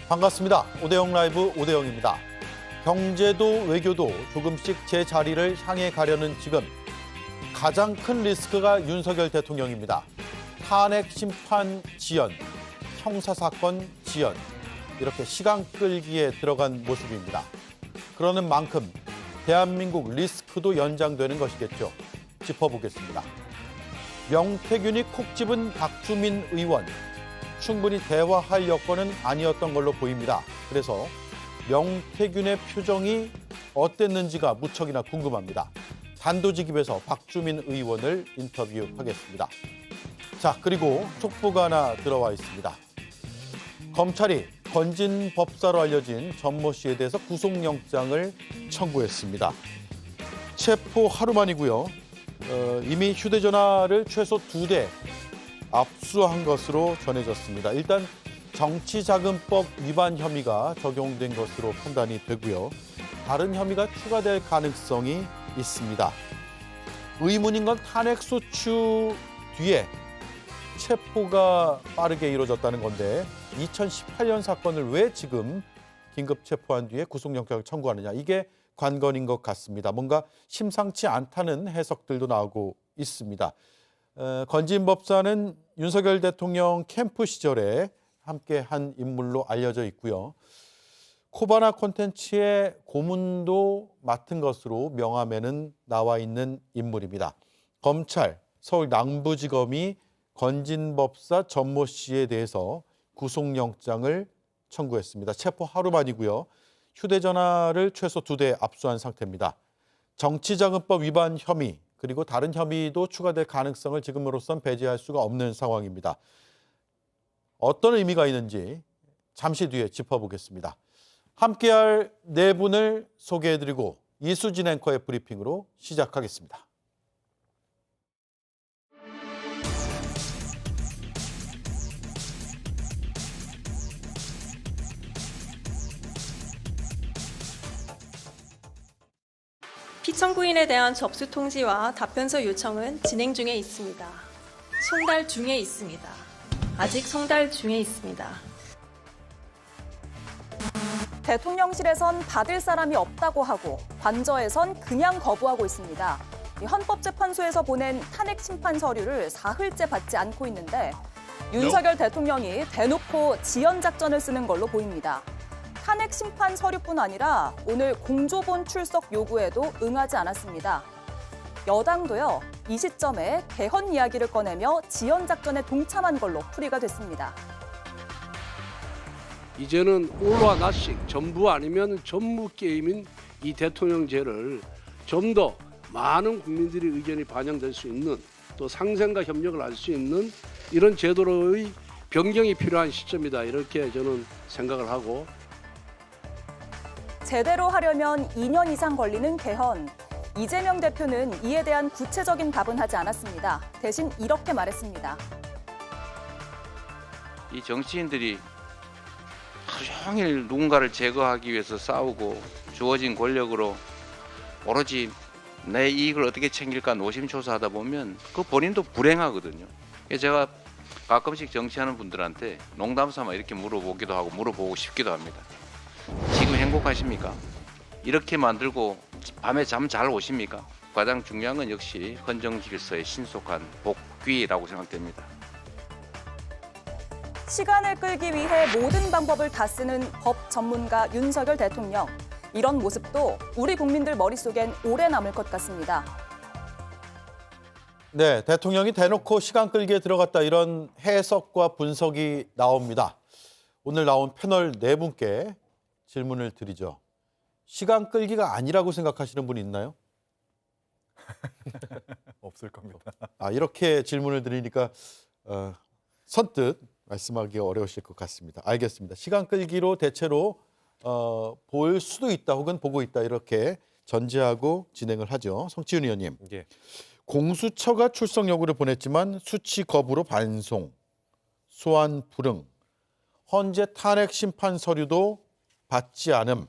반갑습니다. 오대영 라이브 오대영입니다. 경제도 외교도 조금씩 제 자리를 향해 가려는 지금 가장 큰 리스크가 윤석열 대통령입니다. 탄핵 심판 지연, 형사사건 지연, 이렇게 시간 끌기에 들어간 모습입니다. 그러는 만큼 대한민국 리스크도 연장되는 것이겠죠. 짚어보겠습니다. 명태균이 콕 집은 박주민 의원. 충분히 대화할 여건은 아니었던 걸로 보입니다. 그래서 명태균의 표정이 어땠는지가 무척이나 궁금합니다. 단도직입에서 박주민 의원을 인터뷰하겠습니다. 자, 그리고 촉보가 하나 들어와 있습니다. 검찰이 건진 법사로 알려진 전모 씨에 대해서 구속영장을 청구했습니다. 체포 하루 만이고요. 이미 휴대전화를 최소 2대 압수한 것으로 전해졌습니다. 일단 정치자금법 위반 혐의가 적용된 것으로 판단이 되고요. 다른 혐의가 추가될 가능성이 있습니다. 의문인 건 탄핵 소추 뒤에 체포가 빠르게 이루어졌다는 건데 2018년 사건을 왜 지금 긴급 체포한 뒤에 구속영장을 청구하느냐, 이게 관건인 것 같습니다. 뭔가 심상치 않다는 해석들도 나오고 있습니다. 건진 법사는 윤석열 대통령 캠프 시절에 함께한 인물로 알려져 있고요. 코바나 콘텐츠의 고문도 맡은 것으로 명함에는 나와 있는 인물입니다. 검찰, 서울 남부지검이 건진 법사 전모 씨에 대해서 구속영장을 청구했습니다. 체포 하루 만이고요. 휴대전화를 최소 2대 압수한 상태입니다. 정치자금법 위반 혐의, 그리고 다른 혐의도 추가될 가능성을 지금으로선 배제할 수가 없는 상황입니다. 어떤 의미가 있는지 잠시 뒤에 짚어보겠습니다. 함께할 네 분을 소개해드리고 이수진 앵커의 브리핑으로 시작하겠습니다. 피청구인에 대한 접수 통지와 답변서 요청은 진행 중에 있습니다. 송달 중에 있습니다. 아직 송달 중에 있습니다. 대통령실에선 받을 사람이 없다고 하고 관저에선 그냥 거부하고 있습니다. 헌법재판소에서 보낸 탄핵 심판 서류를 사흘째 받지 않고 있는데 윤석열 대통령이 대놓고 지연 작전을 쓰는 걸로 보입니다. 탄핵 심판 서류뿐 아니라 오늘 공조본 출석 요구에도 응하지 않았습니다. 여당도요, 이 시점에 개헌 이야기를 꺼내며 지연 작전에 동참한 걸로 풀이가 됐습니다. 이제는 올와 낮식 전부 아니면 전무 게임인 이 대통령제를 좀 더 많은 국민들의 의견이 반영될 수 있는, 또 상생과 협력을 할 수 있는 이런 제도로의 변경이 필요한 시점이다, 이렇게 저는 생각을 하고, 제대로 하려면 2년 이상 걸리는 개헌. 이재명 대표는 이에 대한 구체적인 답은 하지 않았습니다. 대신 이렇게 말했습니다. 이 정치인들이 하루 종일 누군가를 제거하기 위해서 싸우고 주어진 권력으로 오로지 내 이익을 어떻게 챙길까 노심초사하다 보면 그 본인도 불행하거든요. 그래서 제가 가끔씩 정치하는 분들한테 농담 삼아 이렇게 물어보기도 하고 물어보고 싶기도 합니다. 지금 행복하십니까? 이렇게 만들고 밤에 잠 잘 오십니까? 가장 중요한 건 역시 헌정 질서의 신속한 복귀라고 생각됩니다. 시간을 끌기 위해 모든 방법을 다 쓰는 법 전문가 윤석열 대통령. 이런 모습도 우리 국민들 머릿속엔 오래 남을 것 같습니다. 네, 대통령이 대놓고 시간 끌기에 들어갔다, 이런 해석과 분석이 나옵니다. 오늘 나온 패널 네 분께 질문을 드리죠. 시간 끌기가 아니라고 생각하시는 분 있나요? 없을 겁니다. 이렇게 질문을 드리니까 선뜻 말씀하기가 어려우실 것 같습니다. 알겠습니다. 시간 끌기로 대체로 볼 수도 있다, 혹은 보고 있다, 이렇게 전제하고 진행을 하죠. 성치훈 의원님. 예. 공수처가 출석 요구를 보냈지만 수치 거부로 반송, 소환 불응, 헌재 탄핵 심판 서류도 받지 않음.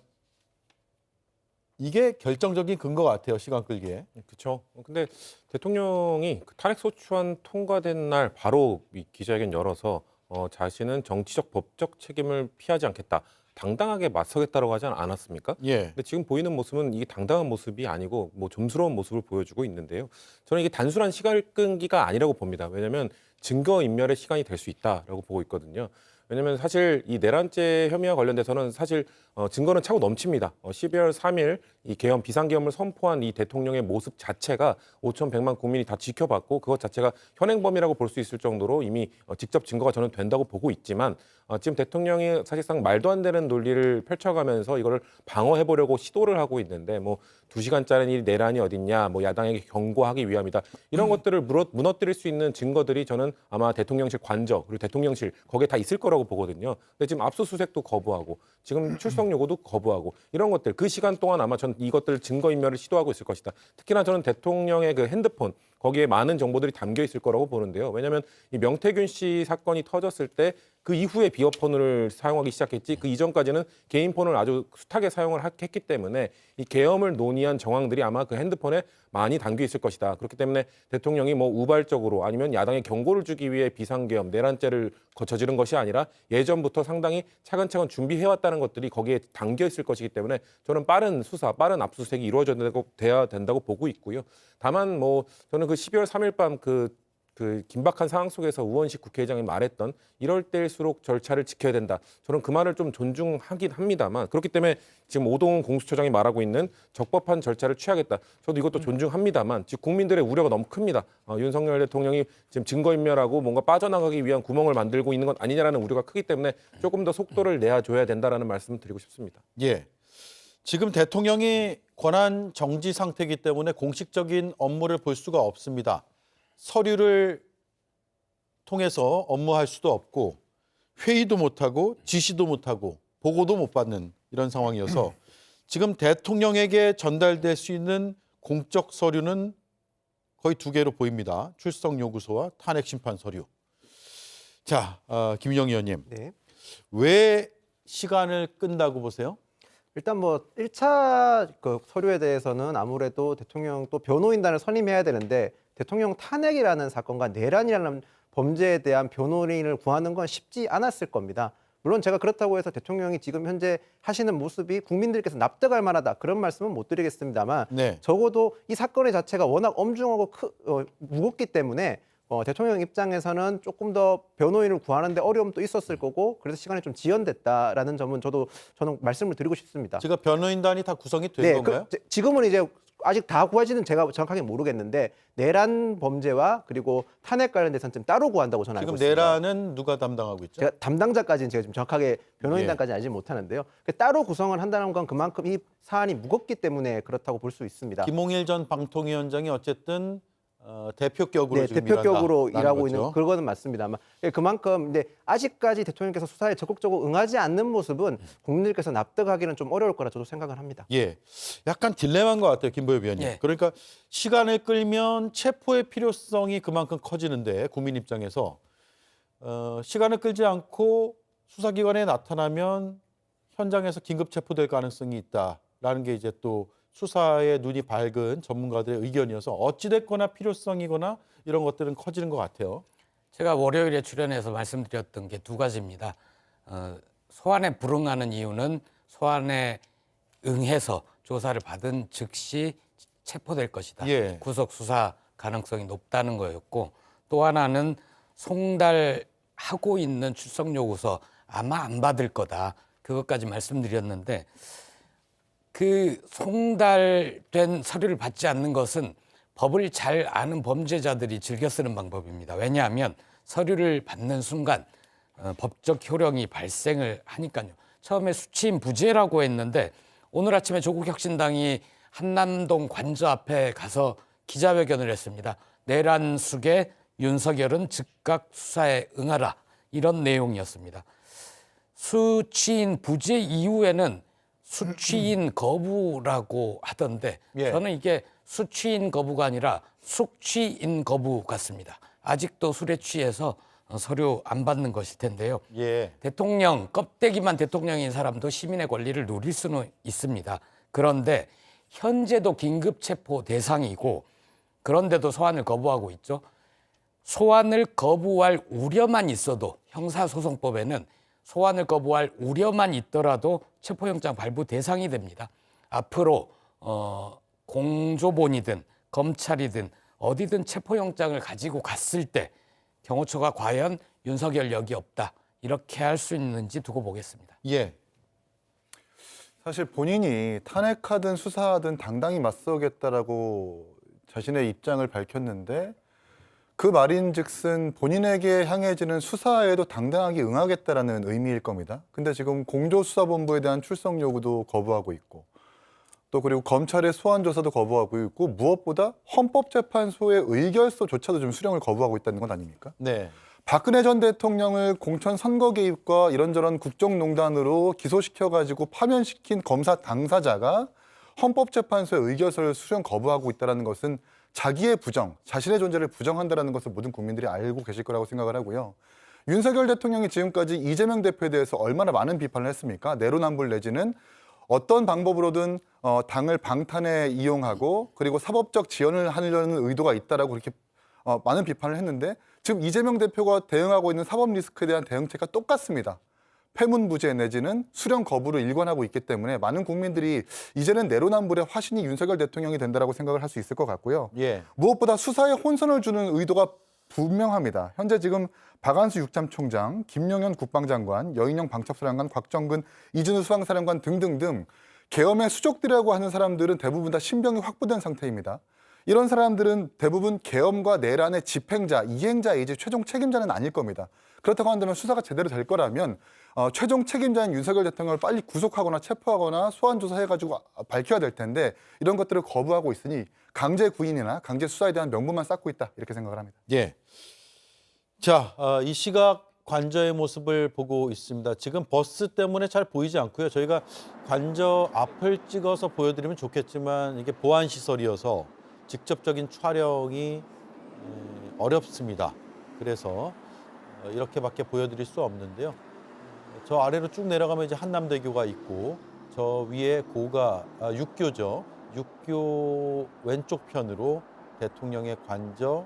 이게 결정적인 근거 같아요, 시간 끌기에. 그렇죠. 근데 대통령이 그 탄핵소추안 통과된 날 바로 이 기자회견 열어서 자신은 정치적 법적 책임을 피하지 않겠다. 당당하게 맞서겠다라고 하지 않았습니까? 예. 근데 지금 보이는 모습은 이게 당당한 모습이 아니고 뭐 좀스러운 모습을 보여주고 있는데요. 저는 이게 단순한 시간 끈기가 아니라고 봅니다. 왜냐하면 증거 인멸의 시간이 될 수 있다라고 보고 있거든요. 왜냐하면 사실 이 내란죄 혐의와 관련돼서는 사실 증거는 차고 넘칩니다. 12월 3일 이 계엄 비상계엄을 선포한 이 대통령의 모습 자체가 5,100만 국민이 다 지켜봤고 그것 자체가 현행범이라고 볼 수 있을 정도로 이미 직접 증거가 저는 된다고 보고 있지만 지금 대통령이 사실상 말도 안 되는 논리를 펼쳐가면서 이거를 방어해보려고 시도를 하고 있는데 뭐 2시간짜리 내란이 어딨냐, 뭐 야당에게 경고하기 위함이다 이런 것들을 무너뜨릴 수 있는 증거들이 저는 아마 대통령실 관저 그리고 대통령실 거기에 다 있을 거라고 보거든요. 근데 지금 압수수색도 거부하고 지금 출석 요구도 거부하고 이런 것들 그 시간 동안 아마 전 이것들 증거인멸을 시도하고 있을 것이다. 특히나 저는 대통령의 그 핸드폰 거기에 많은 정보들이 담겨 있을 거라고 보는데요. 왜냐하면 이 명태균 씨 사건이 터졌을 때 그 이후에 비어폰을 사용하기 시작했지 그 이전까지는 개인 폰을 아주 숱하게 사용을 했기 때문에 이 계엄을 논의한 정황들이 아마 그 핸드폰에 많이 담겨 있을 것이다. 그렇기 때문에 대통령이 뭐 우발적으로 아니면 야당에 경고를 주기 위해 비상계엄 내란죄를 저지른 것이 아니라 예전부터 상당히 차근차근 준비해왔다는 것들이 거기에 담겨 있을 것이기 때문에 저는 빠른 수사, 빠른 압수수색이 이루어져야 된다고 보고 있고요. 다만 뭐 저는 그 12월 3일 밤 그 긴박한 상황 속에서 우원식 국회의장이 말했던 이럴 때일수록 절차를 지켜야 된다. 저는 그 말을 좀 존중하긴 합니다만 그렇기 때문에 지금 오동훈 공수처장이 말하고 있는 적법한 절차를 취하겠다. 저도 이것도 존중합니다만 지금 국민들의 우려가 너무 큽니다. 윤석열 대통령이 지금 증거인멸하고 뭔가 빠져나가기 위한 구멍을 만들고 있는 건 아니냐라는 우려가 크기 때문에 조금 더 속도를 내줘야 된다라는 말씀을 드리고 싶습니다. 예. 지금 대통령이 권한 정지 상태이기 때문에 공식적인 업무를 볼 수가 없습니다. 서류를 통해서 업무할 수도 없고 회의도 못하고 지시도 못하고 보고도 못 받는 이런 상황이어서 지금 대통령에게 전달될 수 있는 공적 서류는 거의 두 개로 보입니다. 출석 요구서와 탄핵 심판 서류. 자, 김인영 의원님. 네. 왜 시간을 끈다고 보세요? 일단 뭐 1차 그 서류에 대해서는 아무래도 대통령 또 변호인단을 선임해야 되는데 대통령 탄핵이라는 사건과 내란이라는 범죄에 대한 변호인을 구하는 건 쉽지 않았을 겁니다. 물론 제가 그렇다고 해서 대통령이 지금 현재 하시는 모습이 국민들께서 납득할 만하다 그런 말씀은 못 드리겠습니다만 네. 적어도 이 사건의 자체가 워낙 엄중하고 무겁기 때문에 대통령 입장에서는 조금 더 변호인을 구하는데 어려움도 있었을 거고 그래서 시간이 좀 지연됐다라는 점은 저는 말씀을 드리고 싶습니다. 제가 변호인단이 다 구성이 된 건가요? 지금은 이제 아직 다 구하지는 제가 정확하게 모르겠는데 내란 범죄와 그리고 탄핵 관련돼서는 좀 따로 구한다고 저는 알고 지금 있습니다. 내란은 누가 담당하고 있죠? 제가 담당자까지는 제가 지금 정확하게 변호인단까지는 알지 못하는데요. 따로 구성을 한다는 건 그만큼 이 사안이 무겁기 때문에 그렇다고 볼 수 있습니다. 김홍일 전 방통위원장이 어쨌든 대표격으로 네, 지금 대표격으로 일하고 거죠. 있는 그거는 맞습니다만 그만큼 근데 아직까지 대통령께서 수사에 적극적으로 응하지 않는 모습은 국민들께서 납득하기는 좀 어려울 거라 저도 생각을 합니다. 예, 약간 딜레마인 것 같아요, 김보엽 위원님. 예. 그러니까 시간을 끌면 체포의 필요성이 그만큼 커지는데 국민 입장에서 시간을 끌지 않고 수사기관에 나타나면 현장에서 긴급 체포될 가능성이 있다라는 게 이제 또 수사에 눈이 밝은 전문가들의 의견이어서 어찌됐거나 필요성이거나 이런 것들은 커지는 것 같아요. 제가 월요일에 출연해서 말씀드렸던 게 두 가지입니다. 소환에 불응하는 이유는 소환에 응해서 조사를 받은 즉시 체포될 것이다. 예. 구속 수사 가능성이 높다는 거였고 또 하나는 송달하고 있는 출석 요구서 아마 안 받을 거다. 그것까지 말씀드렸는데 그 송달된 서류를 받지 않는 것은 법을 잘 아는 범죄자들이 즐겨 쓰는 방법입니다. 왜냐하면 서류를 받는 순간 법적 효력이 발생을 하니까요. 처음에 수치인 부재라고 했는데 오늘 아침에 조국혁신당이 한남동 관저 앞에 가서 기자회견을 했습니다. 내란 숙에 윤석열은 즉각 수사에 응하라 이런 내용이었습니다. 수치인 부재 이후에는 수취인 거부라고 하던데 예. 저는 이게 수취인 거부가 아니라 숙취인 거부 같습니다. 아직도 술에 취해서 서류 안 받는 것일 텐데요. 예. 대통령, 껍데기만 대통령인 사람도 시민의 권리를 누릴 수는 있습니다. 그런데 현재도 긴급 체포 대상이고 그런데도 소환을 거부하고 있죠. 소환을 거부할 우려만 있어도 형사소송법에는 소환을 거부할 우려만 있더라도 체포영장 발부 대상이 됩니다. 앞으로 공조본이든 검찰이든 어디든 체포영장을 가지고 갔을 때 경호처가 과연 윤석열 여기 없다 이렇게 할 수 있는지 두고 보겠습니다. 예. 사실 본인이 탄핵하든 수사하든 당당히 맞서겠다라고 자신의 입장을 밝혔는데 그 말인즉슨 본인에게 향해지는 수사에도 당당하게 응하겠다라는 의미일 겁니다. 근데 지금 공조수사본부에 대한 출석 요구도 거부하고 있고 또 그리고 검찰의 소환 조사도 거부하고 있고 무엇보다 헌법재판소의 의결서조차도 좀 수령을 거부하고 있다는 건 아닙니까? 네. 박근혜 전 대통령을 공천 선거 개입과 이런저런 국정농단으로 기소시켜가지고 파면시킨 검사 당사자가 헌법재판소의 의결서를 수령 거부하고 있다는 것은 자기의 부정, 자신의 존재를 부정한다는 것을 모든 국민들이 알고 계실 거라고 생각을 하고요. 윤석열 대통령이 지금까지 이재명 대표에 대해서 얼마나 많은 비판을 했습니까? 내로남불 내지는 어떤 방법으로든 당을 방탄에 이용하고 그리고 사법적 지원을 하려는 의도가 있다라고 그렇게 많은 비판을 했는데 지금 이재명 대표가 대응하고 있는 사법 리스크에 대한 대응책과 똑같습니다. 패문부재 내지는 수령 거부를 일관하고 있기 때문에 많은 국민들이 이제는 내로남불의 화신이 윤석열 대통령이 된다라고 생각을 할 수 있을 것 같고요. 예. 무엇보다 수사에 혼선을 주는 의도가 분명합니다. 현재 지금 박안수 육참총장, 김용현 국방장관, 여인영 방첩사령관, 곽정근, 이준우 수방사령관 등등등 계엄의 수족들이라고 하는 사람들은 대부분 다 신병이 확보된 상태입니다. 이런 사람들은 대부분 계엄과 내란의 집행자, 이행자이지 최종 책임자는 아닐 겁니다. 그렇다고 한다면 수사가 제대로 될 거라면 최종 책임자인 윤석열 대통령을 빨리 구속하거나 체포하거나 소환 조사해가지고 밝혀야 될 텐데 이런 것들을 거부하고 있으니 강제 구인이나 강제 수사에 대한 명분만 쌓고 있다 이렇게 생각을 합니다. 예. 자, 이 시각 관저의 모습을 보고 있습니다. 지금 버스 때문에 잘 보이지 않고요. 저희가 관저 앞을 찍어서 보여드리면 좋겠지만 이게 보안 시설이어서 직접적인 촬영이 어렵습니다. 그래서 이렇게밖에 보여드릴 수 없는데요. 저 아래로 쭉 내려가면 이제 한남대교가 있고 저 위에 고가 육교죠. 육교 왼쪽 편으로 대통령의 관저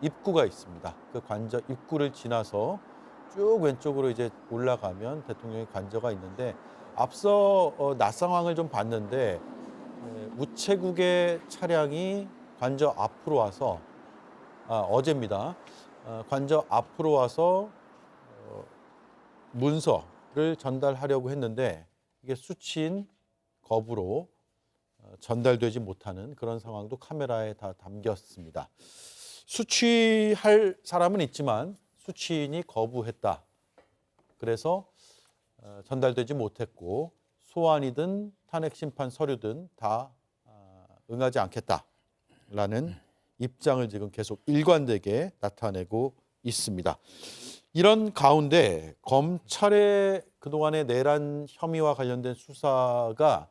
입구가 있습니다. 그 관저 입구를 지나서 쭉 왼쪽으로 이제 올라가면 대통령의 관저가 있는데 앞서 낮 상황을 좀 봤는데 우체국의 차량이 관저 앞으로 와서 어제입니다. 관저 앞으로 와서 문서를 전달하려고 했는데 이게 수취인 거부로 전달되지 못하는 그런 상황도 카메라에 다 담겼습니다. 수취할 사람은 있지만 수취인이 거부했다. 그래서 전달되지 못했고 소환이든 탄핵 심판 서류든 다 응하지 않겠다라는 입장을 지금 계속 일관되게 나타내고 있습니다. 이런 가운데 검찰의 그동안의 내란 혐의와 관련된 수사가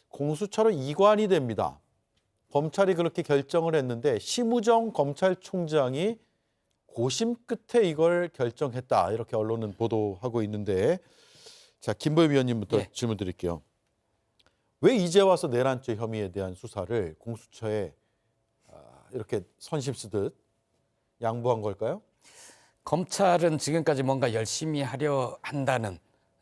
공수처로 이관이 됩니다. 검찰이 그렇게 결정을 했는데 심우정 검찰총장이 고심 끝에 이걸 결정했다. 이렇게 언론은 보도하고 있는데 자, 김보엽 위원님부터 네. 질문 드릴게요. 왜 이제 와서 내란죄 혐의에 대한 수사를 공수처에 이렇게 선심 쓰듯 양보한 걸까요? 검찰은 지금까지 뭔가 열심히 하려 한다는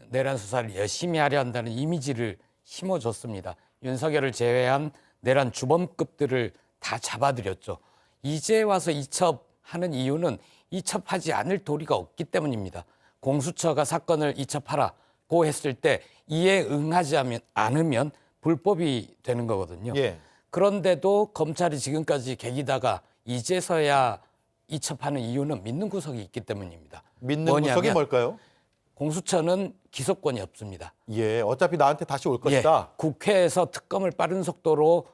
내란 수사를 열심히 하려 한다는 이미지를 심어줬습니다. 윤석열을 제외한 내란 주범급들을 다 잡아들였죠. 이제 와서 이첩하는 이유는 이첩하지 않을 도리가 없기 때문입니다. 공수처가 사건을 이첩하라고 했을 때 이에 응하지 않으면 불법이 되는 거거든요. 예. 그런데도 검찰이 지금까지 개기다가 이제서야 이첩하는 이유는 믿는 구석이 있기 때문입니다. 믿는 뭐냐면 구석이 뭘까요? 공수처는 기소권이 없습니다. 예, 어차피 나한테 다시 올 것이다. 예, 국회에서 특검을 빠른 속도로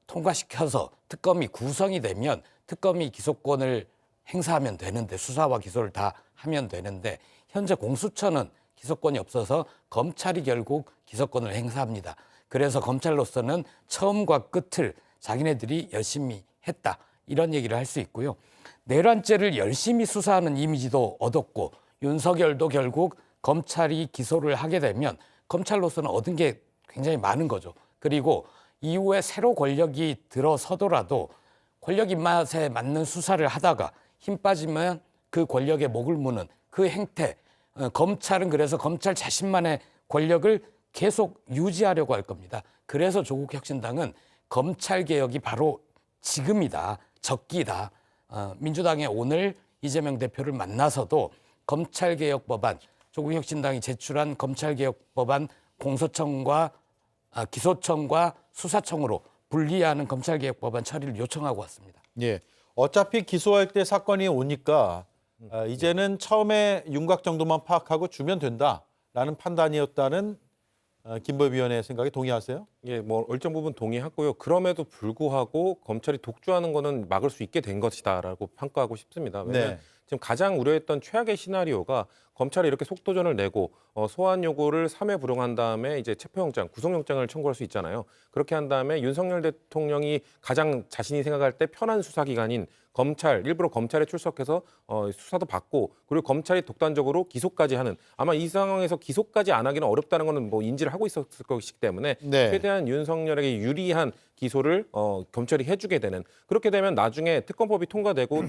통과시켜서 특검이 구성이 되면 특검이 기소권을 행사하면 되는데 수사와 기소를 다 하면 되는데 현재 공수처는 기소권이 없어서 검찰이 결국 기소권을 행사합니다. 그래서 검찰로서는 처음과 끝을 자기네들이 열심히 했다. 이런 얘기를 할 수 있고요. 내란죄를 열심히 수사하는 이미지도 얻었고 윤석열도 결국 검찰이 기소를 하게 되면 검찰로서는 얻은 게 굉장히 많은 거죠. 그리고 이후에 새로 권력이 들어서더라도 권력 입맛에 맞는 수사를 하다가 힘 빠지면 그 권력에 목을 무는 그 행태, 검찰은 그래서 검찰 자신만의 권력을 계속 유지하려고 할 겁니다. 그래서 조국혁신당은 검찰 개혁이 바로 지금이다, 적기다. 민주당의 오늘 이재명 대표를 만나서도 검찰 개혁 법안, 조국혁신당이 제출한 검찰 개혁 법안 공소청과 기소청과 수사청으로 분리하는 검찰 개혁 법안 처리를 요청하고 왔습니다. 예. 어차피 기소할 때 사건이 오니까 이제는 처음에 윤곽 정도만 파악하고 주면 된다라는 판단이었다는 김보엽 위원의 생각에 동의하세요? 예, 뭐 일정 부분 동의하고요. 그럼에도 불구하고 검찰이 독주하는 거는 막을 수 있게 된 것이다라고 평가하고 싶습니다. 왜냐하면 지금 가장 우려했던 최악의 시나리오가 검찰이 이렇게 속도전을 내고 소환 요구를 3회 불응한 다음에 이제 체포영장, 구속영장을 청구할 수 있잖아요. 그렇게 한 다음에 윤석열 대통령이 가장 자신이 생각할 때 편한 수사기관인 검찰, 일부러 검찰에 출석해서 수사도 받고 그리고 검찰이 독단적으로 기소까지 하는 아마 이 상황에서 기소까지 안 하기는 어렵다는 거는 뭐 인지를 하고 있었을 것이기 때문에 최대한 윤석열에게 유리한 기소를 검찰이 해주게 되는 그렇게 되면 나중에 특검법이 통과되고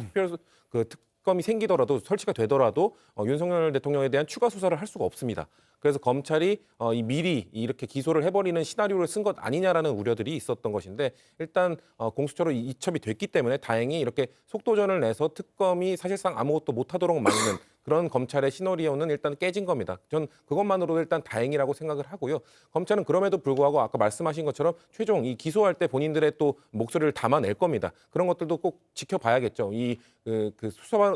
특검이 생기더라도 설치가 되더라도 윤석열 대통령에 대한 추가 수사를 할 수가 없습니다. 그래서 검찰이 미리 이렇게 기소를 해버리는 시나리오를 쓴 것 아니냐라는 우려들이 있었던 것인데 일단 공수처로 이첩이 됐기 때문에 다행히 이렇게 속도전을 내서 특검이 사실상 아무것도 못하도록 막는 그런 검찰의 시나리오는 일단 깨진 겁니다. 전 그것만으로도 일단 다행이라고 생각을 하고요. 검찰은 그럼에도 불구하고 아까 말씀하신 것처럼 최종 이 기소할 때 본인들의 또 목소리를 담아낼 겁니다. 그런 것들도 꼭 지켜봐야겠죠.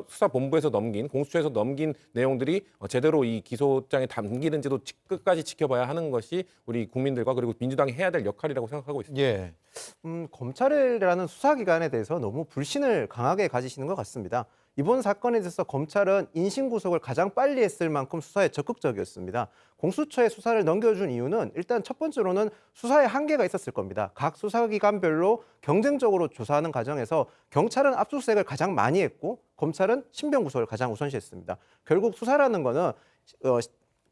수사본부에서 넘긴 공수처에서 넘긴 내용들이 제대로 이 기소장에 담기는지도 끝까지 지켜봐야 하는 것이 우리 국민들과 그리고 민주당이 해야 될 역할이라고 생각하고 있습니다. 예. 검찰이라는 수사기관에 대해서 너무 불신을 강하게 가지시는 것 같습니다. 이번 사건에 대해서 검찰은 인신구속을 가장 빨리 했을 만큼 수사에 적극적이었습니다. 공수처에 수사를 넘겨준 이유는 일단 첫 번째로는 수사에 한계가 있었을 겁니다. 각 수사기관별로 경쟁적으로 조사하는 과정에서 경찰은 압수수색을 가장 많이 했고 검찰은 신병구속을 가장 우선시했습니다. 결국 수사라는 거는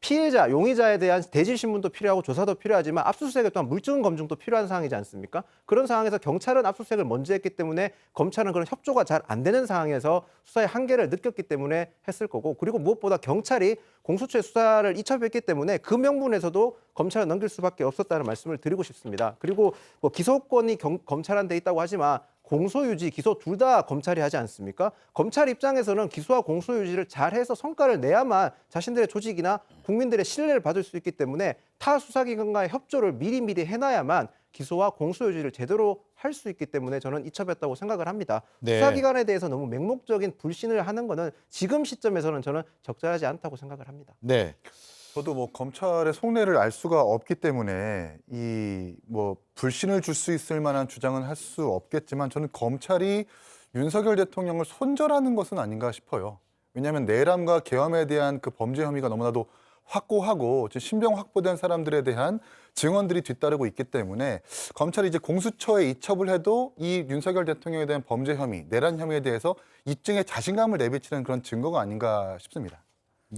피해자, 용의자에 대한 대질 신문도 필요하고 조사도 필요하지만 압수수색에 또한 물증 검증도 필요한 상황이지 않습니까? 그런 상황에서 경찰은 압수수색을 먼저 했기 때문에 검찰은 그런 협조가 잘 안 되는 상황에서 수사의 한계를 느꼈기 때문에 했을 거고 그리고 무엇보다 경찰이 공수처의 수사를 이첩했기 때문에 그 명분에서도 검찰을 넘길 수밖에 없었다는 말씀을 드리고 싶습니다. 그리고 뭐 기소권이 검찰한테 있다고 하지만 공소유지, 기소 둘 다 검찰이 하지 않습니까? 검찰 입장에서는 기소와 공소유지를 잘해서 성과를 내야만 자신들의 조직이나 국민들의 신뢰를 받을 수 있기 때문에 타 수사기관과의 협조를 미리미리 해놔야만 기소와 공소유지를 제대로 할 수 있기 때문에 저는 이첩했다고 생각을 합니다. 네. 수사기관에 대해서 너무 맹목적인 불신을 하는 거는 지금 시점에서는 저는 적절하지 않다고 생각을 합니다. 네. 저도 뭐 검찰의 속내를 알 수가 없기 때문에 이 뭐 불신을 줄 수 있을 만한 주장은 할 수 없겠지만 저는 검찰이 윤석열 대통령을 손절하는 것은 아닌가 싶어요. 왜냐하면 내람과 계엄에 대한 그 범죄 혐의가 너무나도 확고하고 신병 확보된 사람들에 대한 증언들이 뒤따르고 있기 때문에 검찰이 이제 공수처에 이첩을 해도 이 윤석열 대통령에 대한 범죄 혐의, 내란 혐의에 대해서 입증에 자신감을 내비치는 그런 증거가 아닌가 싶습니다.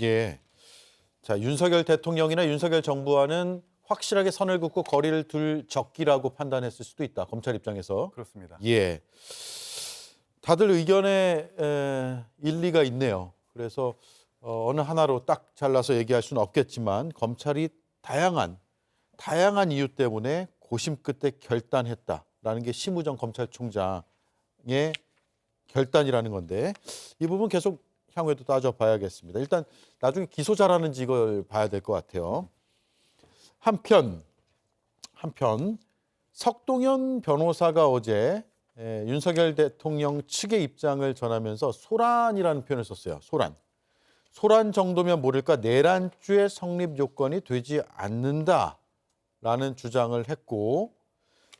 예. 자, 윤석열 대통령이나 윤석열 정부와는 확실하게 선을 긋고 거리를 둘 적기라고 판단했을 수도 있다. 검찰 입장에서. 그렇습니다. 예. 다들 의견에 일리가 있네요. 그래서 어느 하나로 딱 잘라서 얘기할 수는 없겠지만 검찰이 다양한 이유 때문에 고심 끝에 결단했다라는 게 심우정 검찰총장의 결단이라는 건데 이 부분 계속 향후에도 따져봐야겠습니다. 일단 나중에 기소 잘하는지 이걸 봐야 될 것 같아요. 한편 석동현 변호사가 어제 윤석열 대통령 측의 입장을 전하면서 소란이라는 표현을 썼어요. 소란 정도면 모를까 내란죄 성립 요건이 되지 않는다라는 주장을 했고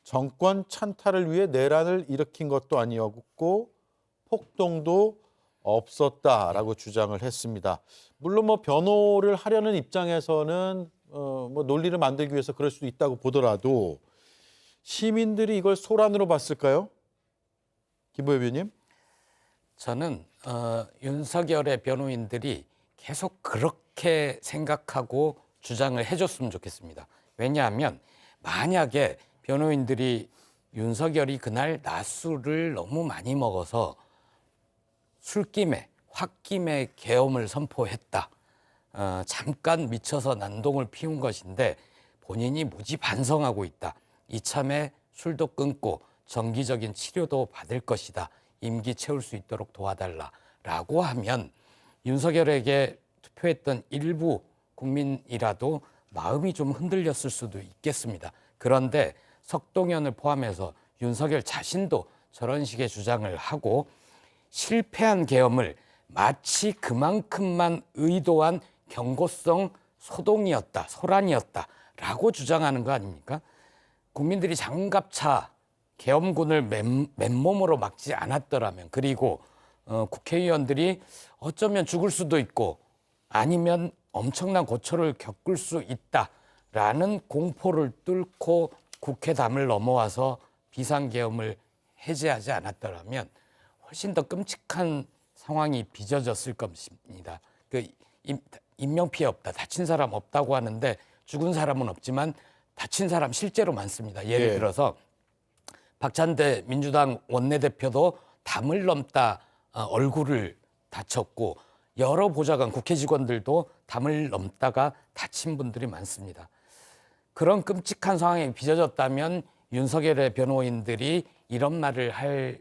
정권 찬탈을 위해 내란을 일으킨 것도 아니었고 폭동도 없었다라고 주장을 했습니다. 물론 뭐 변호를 하려는 입장에서는 뭐 논리를 만들기 위해서 그럴 수도 있다고 보더라도 시민들이 이걸 소란으로 봤을까요? 김보엽 의원님? 저는 윤석열의 변호인들이 계속 그렇게 생각하고 주장을 해줬으면 좋겠습니다. 왜냐하면 만약에 변호인들이 윤석열이 그날 낮술을 너무 많이 먹어서 술김에 홧김에 계엄을 선포했다. 잠깐 미쳐서 난동을 피운 것인데 본인이 무지 반성하고 있다. 이참에 술도 끊고 정기적인 치료도 받을 것이다. 임기 채울 수 있도록 도와달라라고 하면 윤석열에게 투표했던 일부 국민이라도 마음이 좀 흔들렸을 수도 있겠습니다. 그런데 석동현을 포함해서 윤석열 자신도 저런 식의 주장을 하고 실패한 계엄을 마치 그만큼만 의도한 경고성 소동이었다, 소란이었다라고 주장하는 거 아닙니까? 국민들이 장갑차 계엄군을 맨몸으로 막지 않았더라면, 그리고 국회의원들이 어쩌면 죽을 수도 있고 아니면 엄청난 고초를 겪을 수 있다라는 공포를 뚫고 국회담을 넘어와서 비상계엄을 해제하지 않았더라면 훨씬 더 끔찍한 상황이 빚어졌을 것입니다. 인명피해 없다, 다친 사람 없다고 하는데 죽은 사람은 없지만 다친 사람 실제로 많습니다. 예를 들어서 박찬대 민주당 원내대표도 담을 넘다 얼굴을 다쳤고 여러 보좌관, 국회 직원들도 담을 넘다가 다친 분들이 많습니다. 그런 끔찍한 상황이 빚어졌다면 윤석열의 변호인들이 이런 말을 할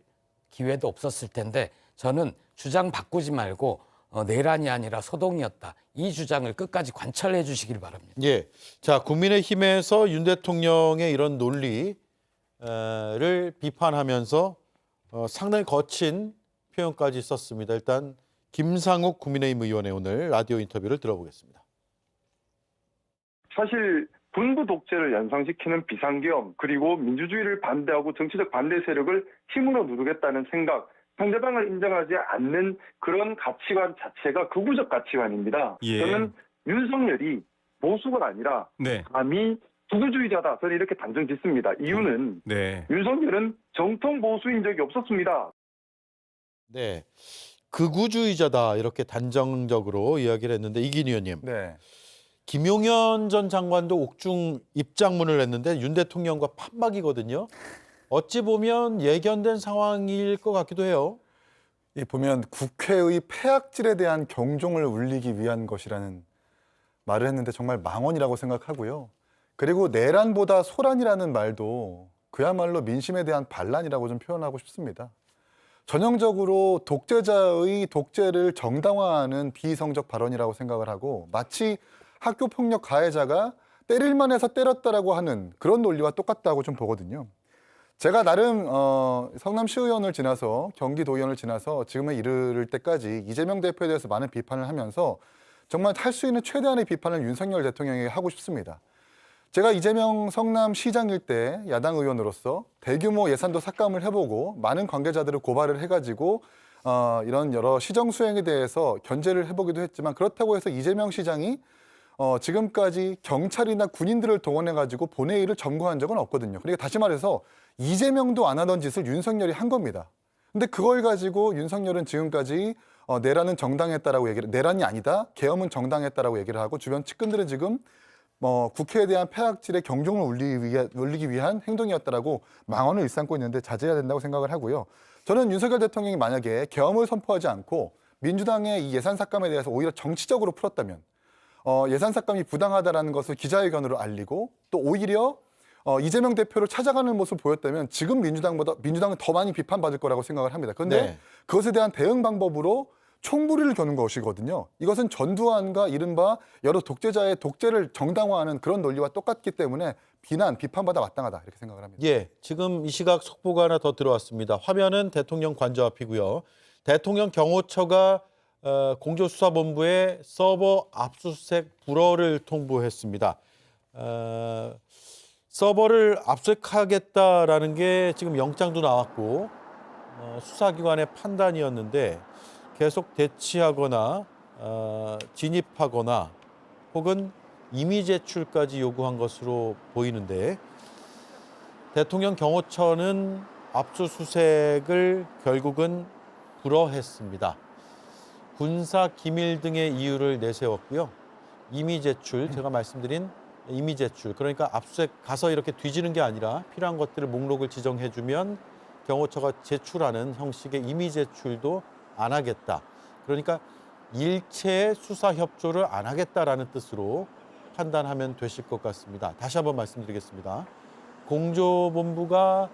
기회도 없었을 텐데 저는 주장 바꾸지 말고 내란이 아니라 소동이었다. 이 주장을 끝까지 관철해 주시길 바랍니다. 예. 자, 국민의힘에서 윤 대통령의 이런 논리를 비판하면서 상당히 거친 표현까지 썼습니다. 일단 김상욱 국민의힘 의원의 오늘 라디오 인터뷰를 들어보겠습니다. 사실 군부 독재를 연상시키는 비상계엄, 그리고 민주주의를 반대하고 정치적 반대 세력을 힘으로 누르겠다는 생각, 상대방을 인정하지 않는 그런 가치관 자체가 극우적 가치관입니다. 저는 윤석열이 보수가 아니라 감히 극우주의자다, 저는 이렇게 단정 짓습니다. 이유는 윤석열은 정통 보수인 적이 없었습니다. 네. 극우주의자다 이렇게 단정적으로 이야기를 했는데 이긴 의원님. 네. 김용현 전 장관도 옥중 입장문을 냈는데 윤 대통령과 판박이거든요. 어찌 보면 예견된 상황일 것 같기도 해요. 이 보면 국회의 폐악질에 대한 경종을 울리기 위한 것이라는 말을 했는데 정말 망언이라고 생각하고요. 그리고 내란보다 소란이라는 말도 그야말로 민심에 대한 반란이라고 좀 표현하고 싶습니다. 전형적으로 독재자의 독재를 정당화하는 비이성적 발언이라고 생각을 하고 마치 학교폭력 가해자가 때릴만 해서 때렸다라고 하는 그런 논리와 똑같다고 좀 보거든요. 제가 나름 성남시의원을 지나서 경기도의원을 지나서 지금에 이르를 때까지 이재명 대표에 대해서 많은 비판을 하면서 정말 할 수 있는 최대한의 비판을 윤석열 대통령에게 하고 싶습니다. 제가 이재명 성남시장일 때 야당 의원으로서 대규모 예산도 삭감을 해보고 많은 관계자들을 고발을 해가지고 이런 여러 시정 수행에 대해서 견제를 해보기도 했지만 그렇다고 해서 이재명 시장이 지금까지 경찰이나 군인들을 동원해가지고 본회의를 점거한 적은 없거든요. 그러니까 다시 말해서 이재명도 안 하던 짓을 윤석열이 한 겁니다. 근데 그걸 가지고 윤석열은 지금까지 내란은 정당했다라고 얘기를, 내란이 아니다, 계엄은 정당했다라고 얘기를 하고 주변 측근들은 지금 국회에 대한 폐악질의 경종을 울리기 위한 행동이었다라고 망언을 일삼고 있는데 자제해야 된다고 생각을 하고요. 저는 윤석열 대통령이 만약에 계엄을 선포하지 않고 민주당의 이 예산 삭감에 대해서 오히려 정치적으로 풀었다면 예산 삭감이 부당하다라는 것을 기자회견으로 알리고 또 오히려 이재명 대표를 찾아가는 모습을 보였다면 지금 민주당은 더 많이 비판받을 거라고 생각을 합니다. 그런데 그것에 대한 대응 방법으로 총부리를 겨눈 것이거든요. 이것은 전두환과 이른바 여러 독재자의 독재를 정당화하는 그런 논리와 똑같기 때문에 비판받아 마땅하다 이렇게 생각을 합니다. 예, 지금 이 시각 속보가 하나 더 들어왔습니다. 화면은 대통령 관저 앞이고요. 대통령 경호처가 공조수사본부에 서버 압수수색 불허를 통보했습니다. 서버를 압수하겠다라는 게 지금 영장도 나왔고 수사기관의 판단이었는데 계속 대치하거나 진입하거나 혹은 임의 제출까지 요구한 것으로 보이는데 대통령 경호처는 압수수색을 결국은 불허했습니다. 군사 기밀 등의 이유를 내세웠고요. 임의 제출, 제가 말씀드린 임의 제출, 그러니까 압수수색 가서 이렇게 뒤지는 게 아니라 필요한 것들을 목록을 지정해주면 경호처가 제출하는 형식의 임의 제출도 안 하겠다. 그러니까 일체의 수사 협조를 안 하겠다라는 뜻으로 판단하면 되실 것 같습니다. 다시 한번 말씀드리겠습니다. 공조본부가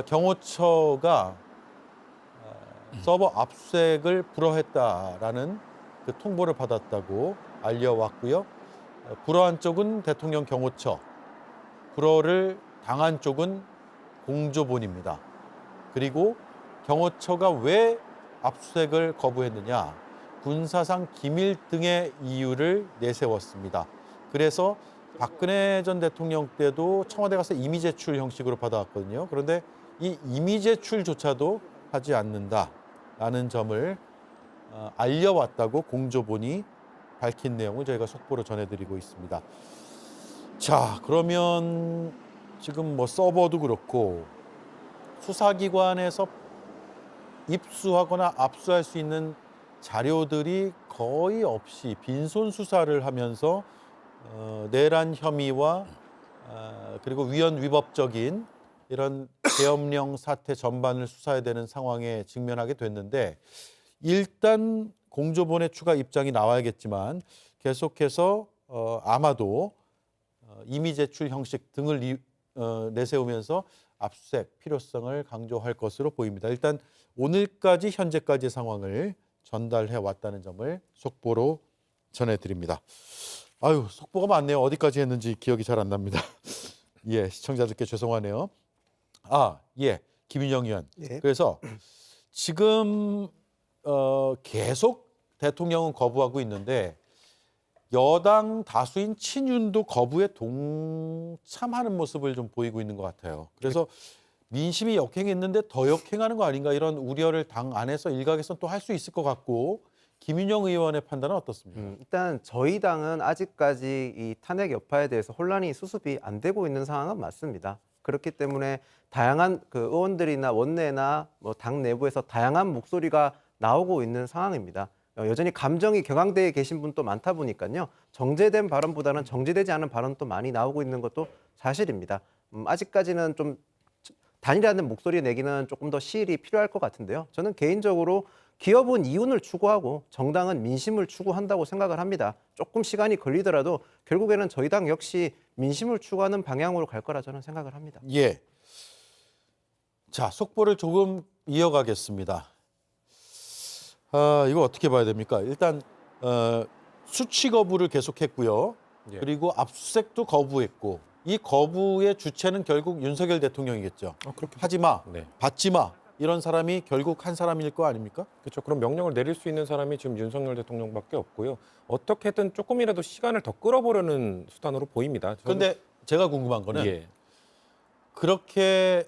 경호처가 서버 압수수색을 불허했다라는 그 통보를 받았다고 알려왔고요. 불허한 쪽은 대통령 경호처, 불허를 당한 쪽은 공조본입니다. 그리고 경호처가 왜 압수수색을 거부했느냐, 군사상 기밀 등의 이유를 내세웠습니다. 그래서 박근혜 전 대통령 때도 청와대 가서 이미 제출 형식으로 받아왔거든요. 그런데 이 이미 제출조차도 하지 않는다라는 점을 알려왔다고 공조본이 밝힌 내용을 저희가 속보로 전해드리고 있습니다. 자, 그러면 지금 뭐 서버도 그렇고 수사기관에서 입수하거나 압수할 수 있는 자료들이 거의 없이 빈손 수사를 하면서 내란 혐의와 그리고 위헌 위법적인 이런 계엄령 사태 전반을 수사해야 되는 상황에 직면하게 됐는데, 일단 공조본의 추가 입장이 나와야겠지만 계속해서 아마도 이미 제출 형식 등을 내세우면서 압수수색 필요성을 강조할 것으로 보입니다. 일단 오늘까지 현재까지의 상황을 전달해 왔다는 점을 속보로 전해드립니다. 아유, 속보가 많네요. 어디까지 했는지 기억이 잘 안 납니다. 예, 시청자들께 죄송하네요. 예, 김윤영 의원. 예. 그래서 지금 계속 대통령은 거부하고 있는데 여당 다수인 친윤도 거부에 동참하는 모습을 좀 보이고 있는 것 같아요. 그래서 민심이 역행했는데 더 역행하는 거 아닌가, 이런 우려를 당 안에서 일각에서는 또 할 수 있을 것 같고, 김윤영 의원의 판단은 어떻습니까? 일단 저희 당은 아직까지 이 탄핵 여파에 대해서 혼란이 수습이 안 되고 있는 상황은 맞습니다. 그렇기 때문에 다양한 그 의원들이나 원내나 뭐 당 내부에서 다양한 목소리가 나오고 있는 상황입니다. 여전히 감정이 격앙되어 계신 분도 많다 보니까요. 정제된 발언보다는 정제되지 않은 발언도 많이 나오고 있는 것도 사실입니다. 아직까지는 좀 단일화된 목소리 내기는 조금 더 시일이 필요할 것 같은데요. 저는 개인적으로 기업은 이윤을 추구하고 정당은 민심을 추구한다고 생각을 합니다. 조금 시간이 걸리더라도 결국에는 저희 당 역시 민심을 추구하는 방향으로 갈 거라 저는 생각을 합니다. 예. 자, 속보를 조금 이어가겠습니다. 이거 어떻게 봐야 됩니까? 일단 수치 거부를 계속했고요. 예. 그리고 압수수색도 거부했고, 이 거부의 주체는 결국 윤석열 대통령이겠죠. 하지 마, 네. 받지 마, 이런 사람이 결국 한 사람일 거 아닙니까? 그렇죠. 그럼 명령을 내릴 수 있는 사람이 지금 윤석열 대통령밖에 없고요. 어떻게든 조금이라도 시간을 더 끌어보려는 수단으로 보입니다. 그런데 제가 궁금한 거는 예. 그렇게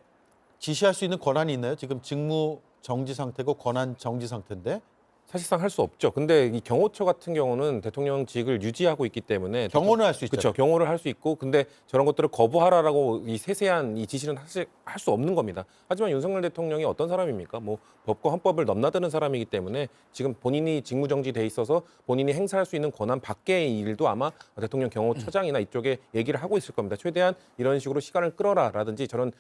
지시할 수 있는 권한이 있나요? 지금 직무 정지 상태고 권한 정지 상태인데. 사실상 할 수 없죠. 근데 이 경호처 같은 경우는 대통령직을 유지하고 있기 때문에 경호는 할 수 있죠. 그렇죠. 경호를 할 수 있고, 근데 저런 것들을 거부하라라고 이 세세한 이 지시는 사실 할 수 없는 겁니다. 하지만 윤석열 대통령이 어떤 사람입니까? 뭐 법과 헌법을 넘나드는 사람이기 때문에 지금 본인이 직무정지돼 있어서 본인이 행사할 수 있는 권한 밖의 일도 아마 대통령 경호처장이나 이쪽에 얘기를 하고 있을 겁니다. 최대한 이런 식으로 시간을 끌어라라든지 저런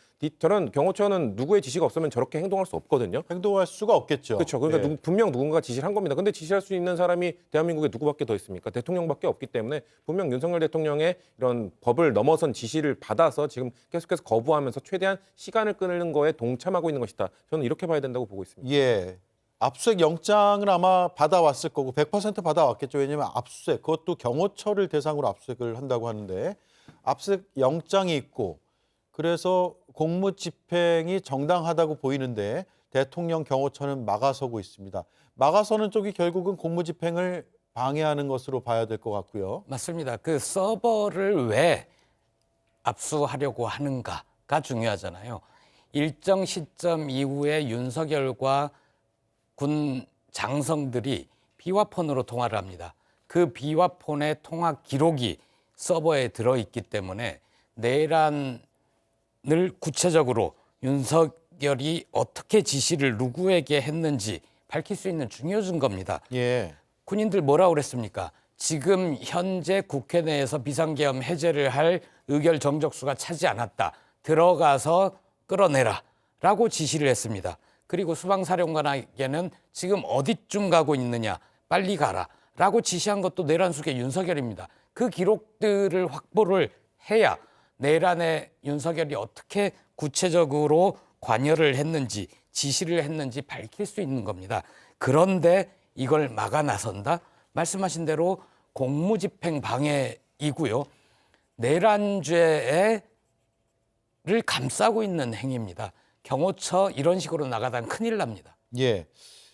경호처는 누구의 지시가 없으면 저렇게 행동할 수 없거든요. 행동할 수가 없겠죠. 그렇죠. 그러니까 예. 분명 누군가 지시를 한 겁니다. 근데 지시할 수 있는 사람이 대한민국에 누구밖에 더 있습니까? 대통령밖에 없기 때문에 분명 윤석열 대통령의 이런 법을 넘어선 지시를 받아서 지금 계속해서 거부하면서 최대한 시간을 끄는 거에 동참하고 있는 것이다. 저는 이렇게 봐야 된다고 보고 있습니다. 예. 압수수색 영장을 아마 받아왔을 거고 100% 받아왔겠죠. 왜냐하면 압수수색, 그것도 경호처를 대상으로 압수수색을 한다고 하는데 압수수색 영장이 있고, 그래서 공무집행이 정당하다고 보이는데 대통령 경호처는 막아서고 있습니다. 막아서는 쪽이 결국은 공무집행을 방해하는 것으로 봐야 될 것 같고요. 맞습니다. 그 서버를 왜 압수하려고 하는가가 중요하잖아요. 일정 시점 이후에 윤석열과 군 장성들이 비화폰으로 통화를 합니다. 그 비화폰의 통화 기록이 서버에 들어있기 때문에 내란을 구체적으로 윤석열이 어떻게 지시를 누구에게 했는지 밝힐 수 있는 중요 증거입니다. 예. 군인들 뭐라고 그랬습니까? 지금 현재 국회 내에서 비상계엄 해제를 할 의결 정적수가 차지 않았다. 들어가서 끌어내라 라고 지시를 했습니다. 그리고 수방사령관에게는 지금 어디쯤 가고 있느냐, 빨리 가라 라고 지시한 것도 내란 수계 윤석열입니다. 그 기록들을 확보를 해야 내란에 윤석열이 어떻게 구체적으로 관여를 했는지, 지시를 했는지 밝힐 수 있는 겁니다. 그런데 이걸 막아 나선다? 말씀하신 대로 공무집행 방해이고요. 내란죄를 감싸고 있는 행위입니다. 경호처 이런 식으로 나가다는 큰일 납니다. 예.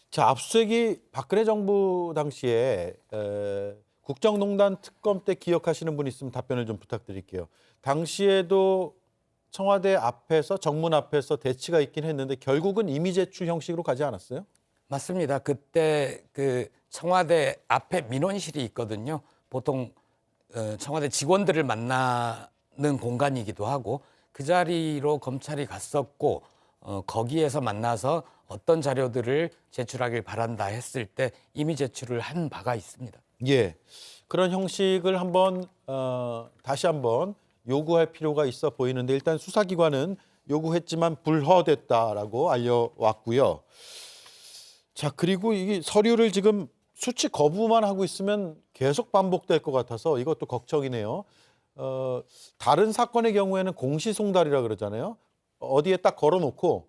자, 압수수색이 박근혜 정부 당시에 국정농단 특검 때 기억하시는 분 있으면 답변을 좀 부탁드릴게요. 당시에도 청와대 앞에서 정문 앞에서 대치가 있긴 했는데 결국은 임의 제출 형식으로 가지 않았어요? 맞습니다. 그때 그 청와대 앞에 민원실이 있거든요. 보통 청와대 직원들을 만나는 공간이기도 하고 그 자리로 검찰이 갔었고 거기에서 만나서 어떤 자료들을 제출하길 바란다 했을 때 임의 제출을 한 바가 있습니다. 예. 그런 형식을 한번 다시 한번 요구할 필요가 있어 보이는데 일단 수사기관은 요구했지만 불허됐다라고 알려왔고요. 자, 그리고 이 서류를 지금 수치 거부만 하고 있으면 계속 반복될 것 같아서 이것도 걱정이네요. 다른 사건의 경우에는 공시송달이라 그러잖아요. 어디에 딱 걸어놓고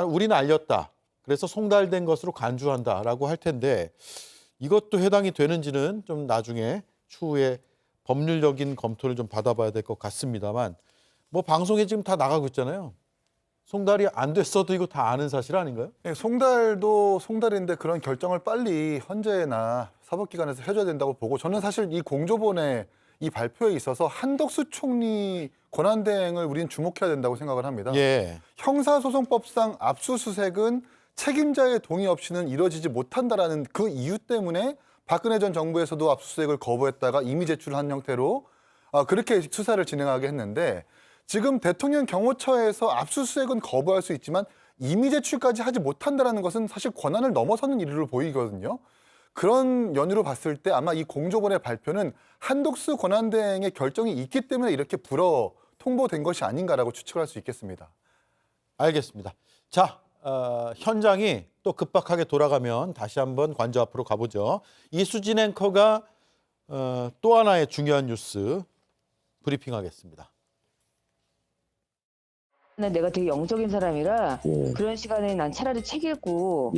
우리는 알렸다. 그래서 송달된 것으로 간주한다라고 할 텐데 이것도 해당이 되는지는 좀 나중에 추후에 법률적인 검토를 좀 받아봐야 될 것 같습니다만 뭐 방송에 지금 다 나가고 있잖아요. 송달이 안 됐어도 이거 다 아는 사실 아닌가요? 네, 송달도 송달인데 그런 결정을 빨리 헌재나 사법기관에서 해줘야 된다고 보고 저는 사실 이 공조본의 이 발표에 있어서 한덕수 총리 권한대행을 우리는 주목해야 된다고 생각을 합니다. 예. 형사소송법상 압수수색은 책임자의 동의 없이는 이루어지지 못한다라는 그 이유 때문에 박근혜 전 정부에서도 압수수색을 거부했다가 임의 제출한 형태로 그렇게 수사를 진행하게 했는데 지금 대통령 경호처에서 압수수색은 거부할 수 있지만 임의 제출까지 하지 못한다는 것은 사실 권한을 넘어서는 일로 보이거든요. 그런 연유로 봤을 때 아마 이 공조본의 발표는 한독수 권한대행의 결정이 있기 때문에 이렇게 불어 통보된 것이 아닌가라고 추측을 할 수 있겠습니다. 알겠습니다. 자, 현장이 또 급박하게 돌아가면 다시 한번 관저 앞으로 가보죠. 이수진 앵커가 또 하나의 중요한 뉴스 브리핑하겠습니다. 내가 되게 영적인 사람이라 그런 시간에 난 차라리 책 읽고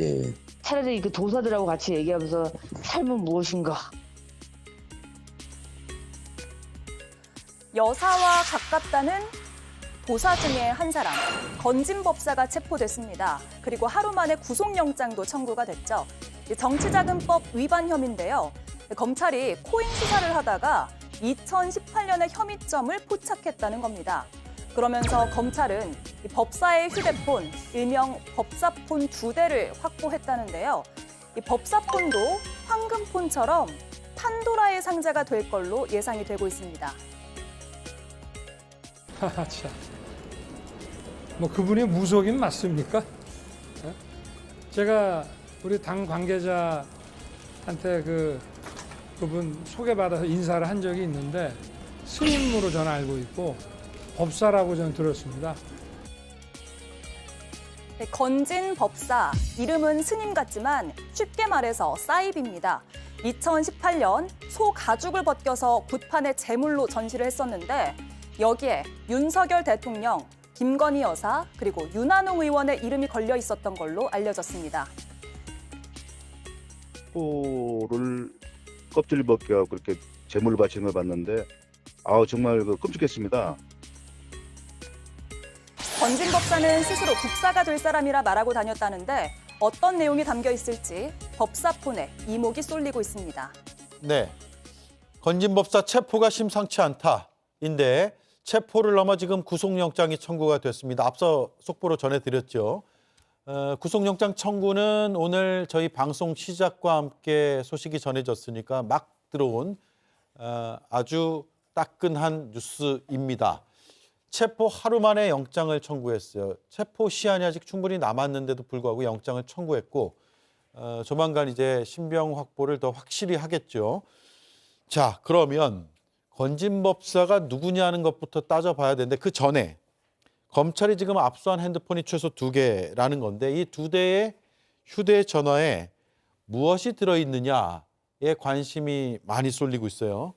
차라리 그 도사들하고 같이 얘기하면서 삶은 무엇인가. 여사와 가깝다는 도사 중에 한 사람, 건진법사가 체포됐습니다. 그리고 하루 만에 구속영장도 청구가 됐죠. 정치자금법 위반 혐의인데요. 검찰이 코인 수사를 하다가 2018년에 혐의점을 포착했다는 겁니다. 그러면서 검찰은 이 법사의 휴대폰, 일명 법사폰 2대를 확보했다는데요. 이 법사폰도 황금폰처럼 판도라의 상자가 될 걸로 예상이 되고 있습니다. 참. 뭐 그분이 무속인 맞습니까? 제가 우리 당 관계자한테 그분 소개받아서 인사를 한 적이 있는데 스님으로 저는 알고 있고 법사라고 저는 들었습니다. 네, 건진 법사, 이름은 스님 같지만 쉽게 말해서 사입입니다. 2018년 소 가죽을 벗겨서 굿판에 제물로 전시를 했었는데 여기에 윤석열 대통령, 김건희 여사, 그리고 윤한홍 의원의 이름이 걸려 있었던 걸로 알려졌습니다. 소를 껍질 벗겨 그렇게 제물을 바치는 걸 봤는데 정말 끔찍했습니다. 건진 법사는 스스로 국사가 될 사람이라 말하고 다녔다는데 어떤 내용이 담겨 있을지 법사폰에 이목이 쏠리고 있습니다. 네, 건진법사 체포가 심상치 않다인데 체포를 넘어 지금 구속영장이 청구가 됐습니다. 앞서 속보로 전해드렸죠. 구속영장 청구는 오늘 저희 방송 시작과 함께 소식이 전해졌으니까 막 들어온 아주 따끈한 뉴스입니다. 체포 하루 만에 영장을 청구했어요. 체포 시한이 아직 충분히 남았는데도 불구하고 영장을 청구했고 조만간 이제 신병 확보를 더 확실히 하겠죠. 자, 그러면 건진법사가 누구냐는 것부터 따져봐야 되는데 그 전에 검찰이 지금 압수한 핸드폰이 최소 2개라는 건데 이 2대의 휴대전화에 무엇이 들어있느냐에 관심이 많이 쏠리고 있어요.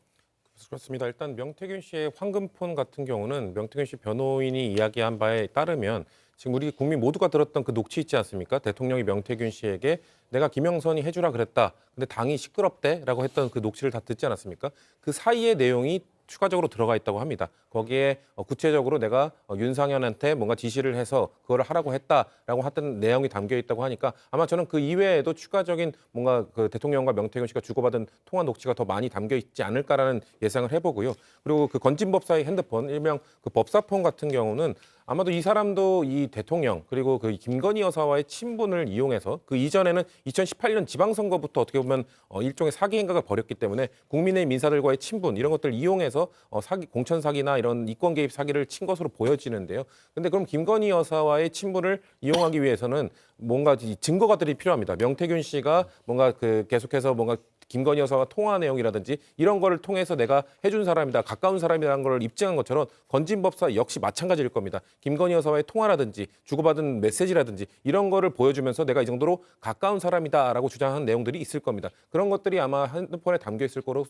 그렇습니다. 일단 명태균 씨의 황금폰 같은 경우는 명태균 씨 변호인이 이야기한 바에 따르면 지금 우리 국민 모두가 들었던 그 녹취 있지 않습니까? 대통령이 명태균 씨에게 내가 김영선이 해주라 그랬다. 근데 당이 시끄럽대라고 했던 그 녹취를 다 듣지 않았습니까? 그 사이의 내용이 추가적으로 들어가 있다고 합니다. 거기에 구체적으로 내가 윤상현한테 뭔가 지시를 해서 그걸 하라고 했다라고 했던 내용이 담겨 있다고 하니까 아마 저는 그 이외에도 추가적인 뭔가 그 대통령과 명태균 씨가 주고받은 통화 녹취가 더 많이 담겨 있지 않을까라는 예상을 해보고요. 그리고 그 건진 법사의 핸드폰, 일명 그 법사폰 같은 경우는 아마도 이 사람도 이 대통령 그리고 그 김건희 여사와의 친분을 이용해서 그 이전에는 2018년 지방선거부터 어떻게 보면 일종의 사기 행각을 벌였기 때문에 국민의힘 인사들과의 친분 이런 것들을 이용해서 사기, 공천 사기나 이런 이권 개입 사기를 친 것으로 보여지는데요. 근데 그럼 김건희 여사와의 친분을 이용하기 위해서는 뭔가 증거가들이 필요합니다. 명태균 씨가 뭔가 그 계속해서 뭔가 김건희 여사와 통화 내용이라든지 이런 거를 통해서 내가 해준 사람이다, 가까운 사람이라는 걸 입증한 것처럼 건진 법사 역시 마찬가지일 겁니다. 김건희 여사와의 통화라든지 주고받은 메시지라든지 이런 거를 보여주면서 내가 이 정도로 가까운 사람이다라고 주장한 내용들이 있을 겁니다. 그런 것들이 아마 핸드폰에 담겨 있을 거로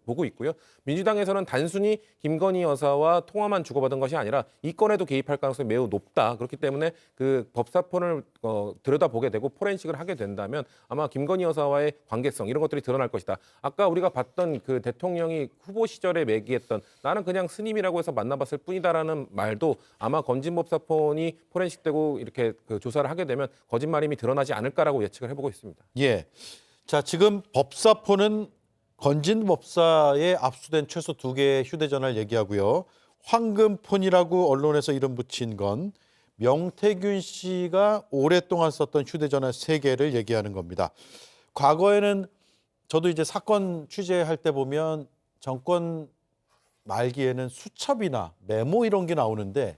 보고 있고요. 민주당에서는 단순히 김건희 여사와 통화만 주고받은 것이 아니라 이 건에도 개입할 가능성이 매우 높다. 그렇기 때문에 그 법사폰을 들여다보게 되고 포렌식을 하게 된다면 아마 김건희 여사와의 관계성 이런 것들이 드러날 것이다. 아까 우리가 봤던 그 대통령이 후보 시절에 매기했던 나는 그냥 스님이라고 해서 만나봤을 뿐이다라는 말도 아마 건진법사폰이 포렌식되고 이렇게 그 조사를 하게 되면 거짓말임이 드러나지 않을까라고 예측을 해보고 있습니다. 예. 자, 지금 법사폰은 건진법사에 압수된 최소 2개의 휴대전화를 얘기하고요. 황금폰이라고 언론에서 이름 붙인 건 명태균 씨가 오랫동안 썼던 휴대전화 3개를 얘기하는 겁니다. 과거에는 저도 이제 사건 취재할 때 보면 정권 말기에는 수첩이나 메모 이런 게 나오는데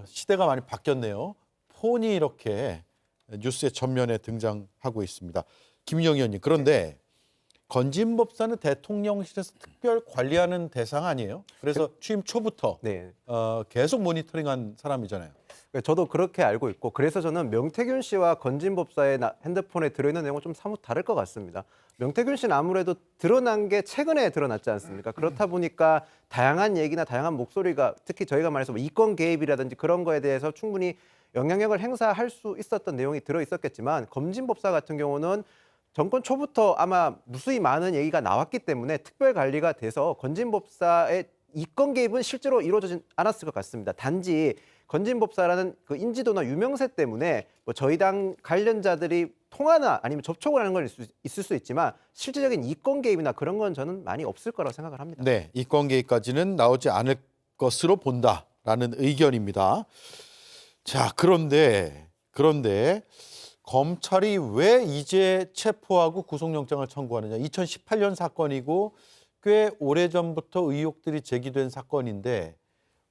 시대가 많이 바뀌었네요. 폰이 이렇게 뉴스의 전면에 등장하고 있습니다. 김영희 의원님, 그런데 건진법사는 대통령실에서 특별 관리하는 대상 아니에요? 그래서 취임 초부터 네. 계속 모니터링한 사람이잖아요. 저도 그렇게 알고 있고 그래서 저는 명태균 씨와 건진 법사의 핸드폰에 들어있는 내용은 좀 사뭇 다를 것 같습니다. 명태균 씨는 아무래도 드러난 게 최근에 드러났지 않습니까? 그렇다 보니까 다양한 얘기나 다양한 목소리가 특히 저희가 말해서 뭐 이권 개입이라든지 그런 거에 대해서 충분히 영향력을 행사할 수 있었던 내용이 들어있었겠지만 건진 법사 같은 경우는 정권 초부터 아마 무수히 많은 얘기가 나왔기 때문에 특별 관리가 돼서 건진 법사의 이권 개입은 실제로 이루어지지 않았을 것 같습니다. 단지 건진 법사라는 그 인지도나 유명세 때문에 뭐 저희 당 관련자들이 통화나 아니면 접촉을 하는 건 있을 수 있지만 실질적인 이권 개입이나 그런 건 저는 많이 없을 거라고 생각을 합니다. 네, 이권 개입까지는 나오지 않을 것으로 본다라는 의견입니다. 자, 그런데 검찰이 왜 이제 체포하고 구속영장을 청구하느냐. 2018년 사건이고 꽤 오래전부터 의혹들이 제기된 사건인데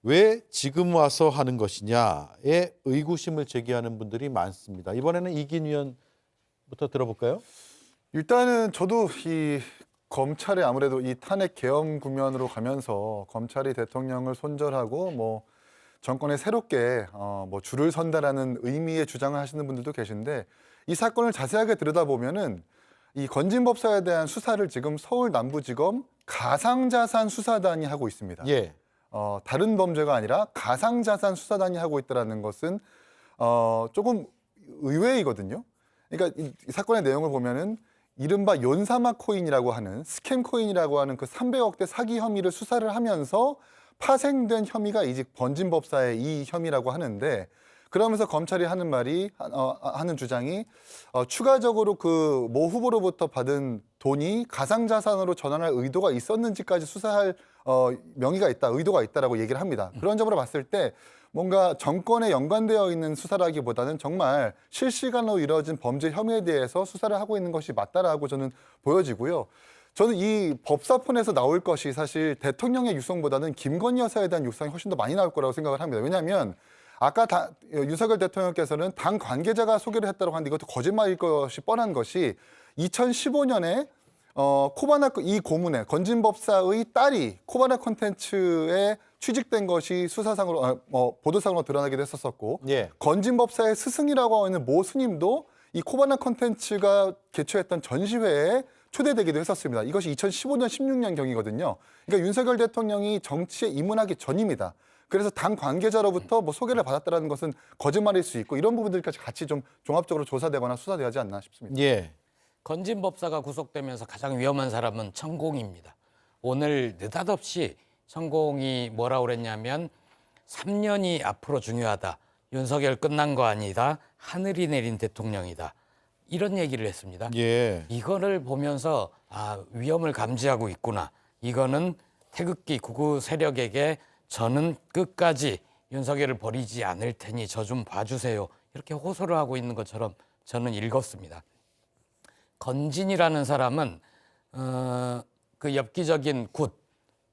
왜 지금 와서 하는 것이냐에 의구심을 제기하는 분들이 많습니다. 이번에는 이긴 의원부터 들어볼까요? 일단은 저도 이 검찰의 아무래도 이 탄핵 계엄 국면으로 가면서 검찰이 대통령을 손절하고 뭐 정권에 새롭게 뭐 줄을 선다라는 의미의 주장을 하시는 분들도 계신데 이 사건을 자세하게 들여다보면은 이 건진법사에 대한 수사를 지금 서울 남부지검 가상자산 수사단이 하고 있습니다. 예. 다른 범죄가 아니라 가상자산 수사단이 하고 있다는 것은 조금 의외이거든요. 그러니까 이 사건의 내용을 보면은 이른바 연사마 코인이라고 하는 스캠 코인이라고 하는 그 300억대 사기 혐의를 수사를 하면서 파생된 혐의가 이제 건진법사의 이 혐의라고 하는데 그러면서 검찰이 하는 말이 하는 주장이 추가적으로 그 모 후보로부터 받은 돈이 가상자산으로 전환할 의도가 있었는지까지 수사할 명의가 있다, 의도가 있다라고 얘기를 합니다. 그런 점으로 봤을 때 뭔가 정권에 연관되어 있는 수사라기보다는 정말 실시간으로 이루어진 범죄 혐의에 대해서 수사를 하고 있는 것이 맞다라고 저는 보여지고요. 저는 이 법사폰에서 나올 것이 사실 대통령의 육성보다는 김건희 여사에 대한 육성이 훨씬 더 많이 나올 거라고 생각을 합니다. 왜냐하면 아까 윤석열 대통령께서는 당 관계자가 소개를 했다고 하는데 이것도 거짓말일 것이 뻔한 것이 2015년에 코바나 이 고문에 건진 법사의 딸이 코바나 콘텐츠에 취직된 것이 수사상으로 보도상으로 드러나기도 했었었고 예. 건진 법사의 스승이라고 하는 모 스님도 이 코바나 콘텐츠가 개최했던 전시회에 초대되기도 했었습니다. 이것이 2015년, 16년 경이거든요. 그러니까 윤석열 대통령이 정치에 입문하기 전입니다. 그래서 당 관계자로부터 뭐 소개를 받았다는 것은 거짓말일 수 있고 이런 부분들까지 같이 좀 종합적으로 조사되거나 수사되지 않나 싶습니다. 예. 건진 법사가 구속되면서 가장 위험한 사람은 천공입니다. 오늘 느닷없이 천공이 뭐라고 그랬냐면 3년이 앞으로 중요하다. 윤석열 끝난 거 아니다. 하늘이 내린 대통령이다. 이런 얘기를 했습니다. 예. 이거를 보면서 위험을 감지하고 있구나. 이거는 태극기 구구 세력에게 저는 끝까지 윤석열을 버리지 않을 테니 저 좀 봐주세요. 이렇게 호소를 하고 있는 것처럼 저는 읽었습니다. 건진이라는 사람은 그 엽기적인 굿,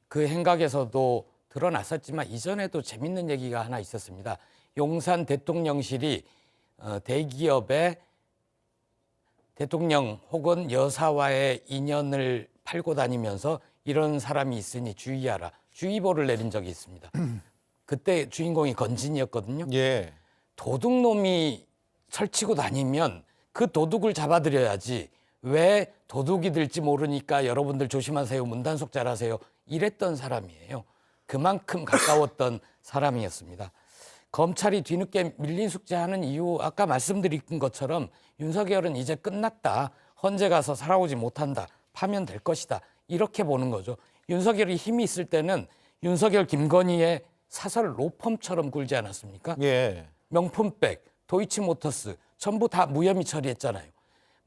그 행각에서도 드러났었지만 이전에도 재밌는 얘기가 하나 있었습니다. 용산 대통령실이 대기업의 대통령 혹은 여사와의 인연을 팔고 다니면서 이런 사람이 있으니 주의하라. 주의보를 내린 적이 있습니다. 그때 주인공이 건진이었거든요. 예. 도둑놈이 설치고 다니면 그 도둑을 잡아들여야지 왜 도둑이 될지 모르니까 여러분들 조심하세요. 문단속 잘하세요. 이랬던 사람이에요. 그만큼 가까웠던 사람이었습니다. 검찰이 뒤늦게 밀린 숙제하는 이유 아까 말씀드린 것처럼 윤석열은 이제 끝났다. 헌재 가서 살아오지 못한다. 파면될 것이다. 이렇게 보는 거죠. 윤석열이 힘이 있을 때는 윤석열 김건희의 사설 로펌처럼 굴지 않았습니까? 예. 명품백, 도이치모터스 전부 다 무혐의 처리했잖아요.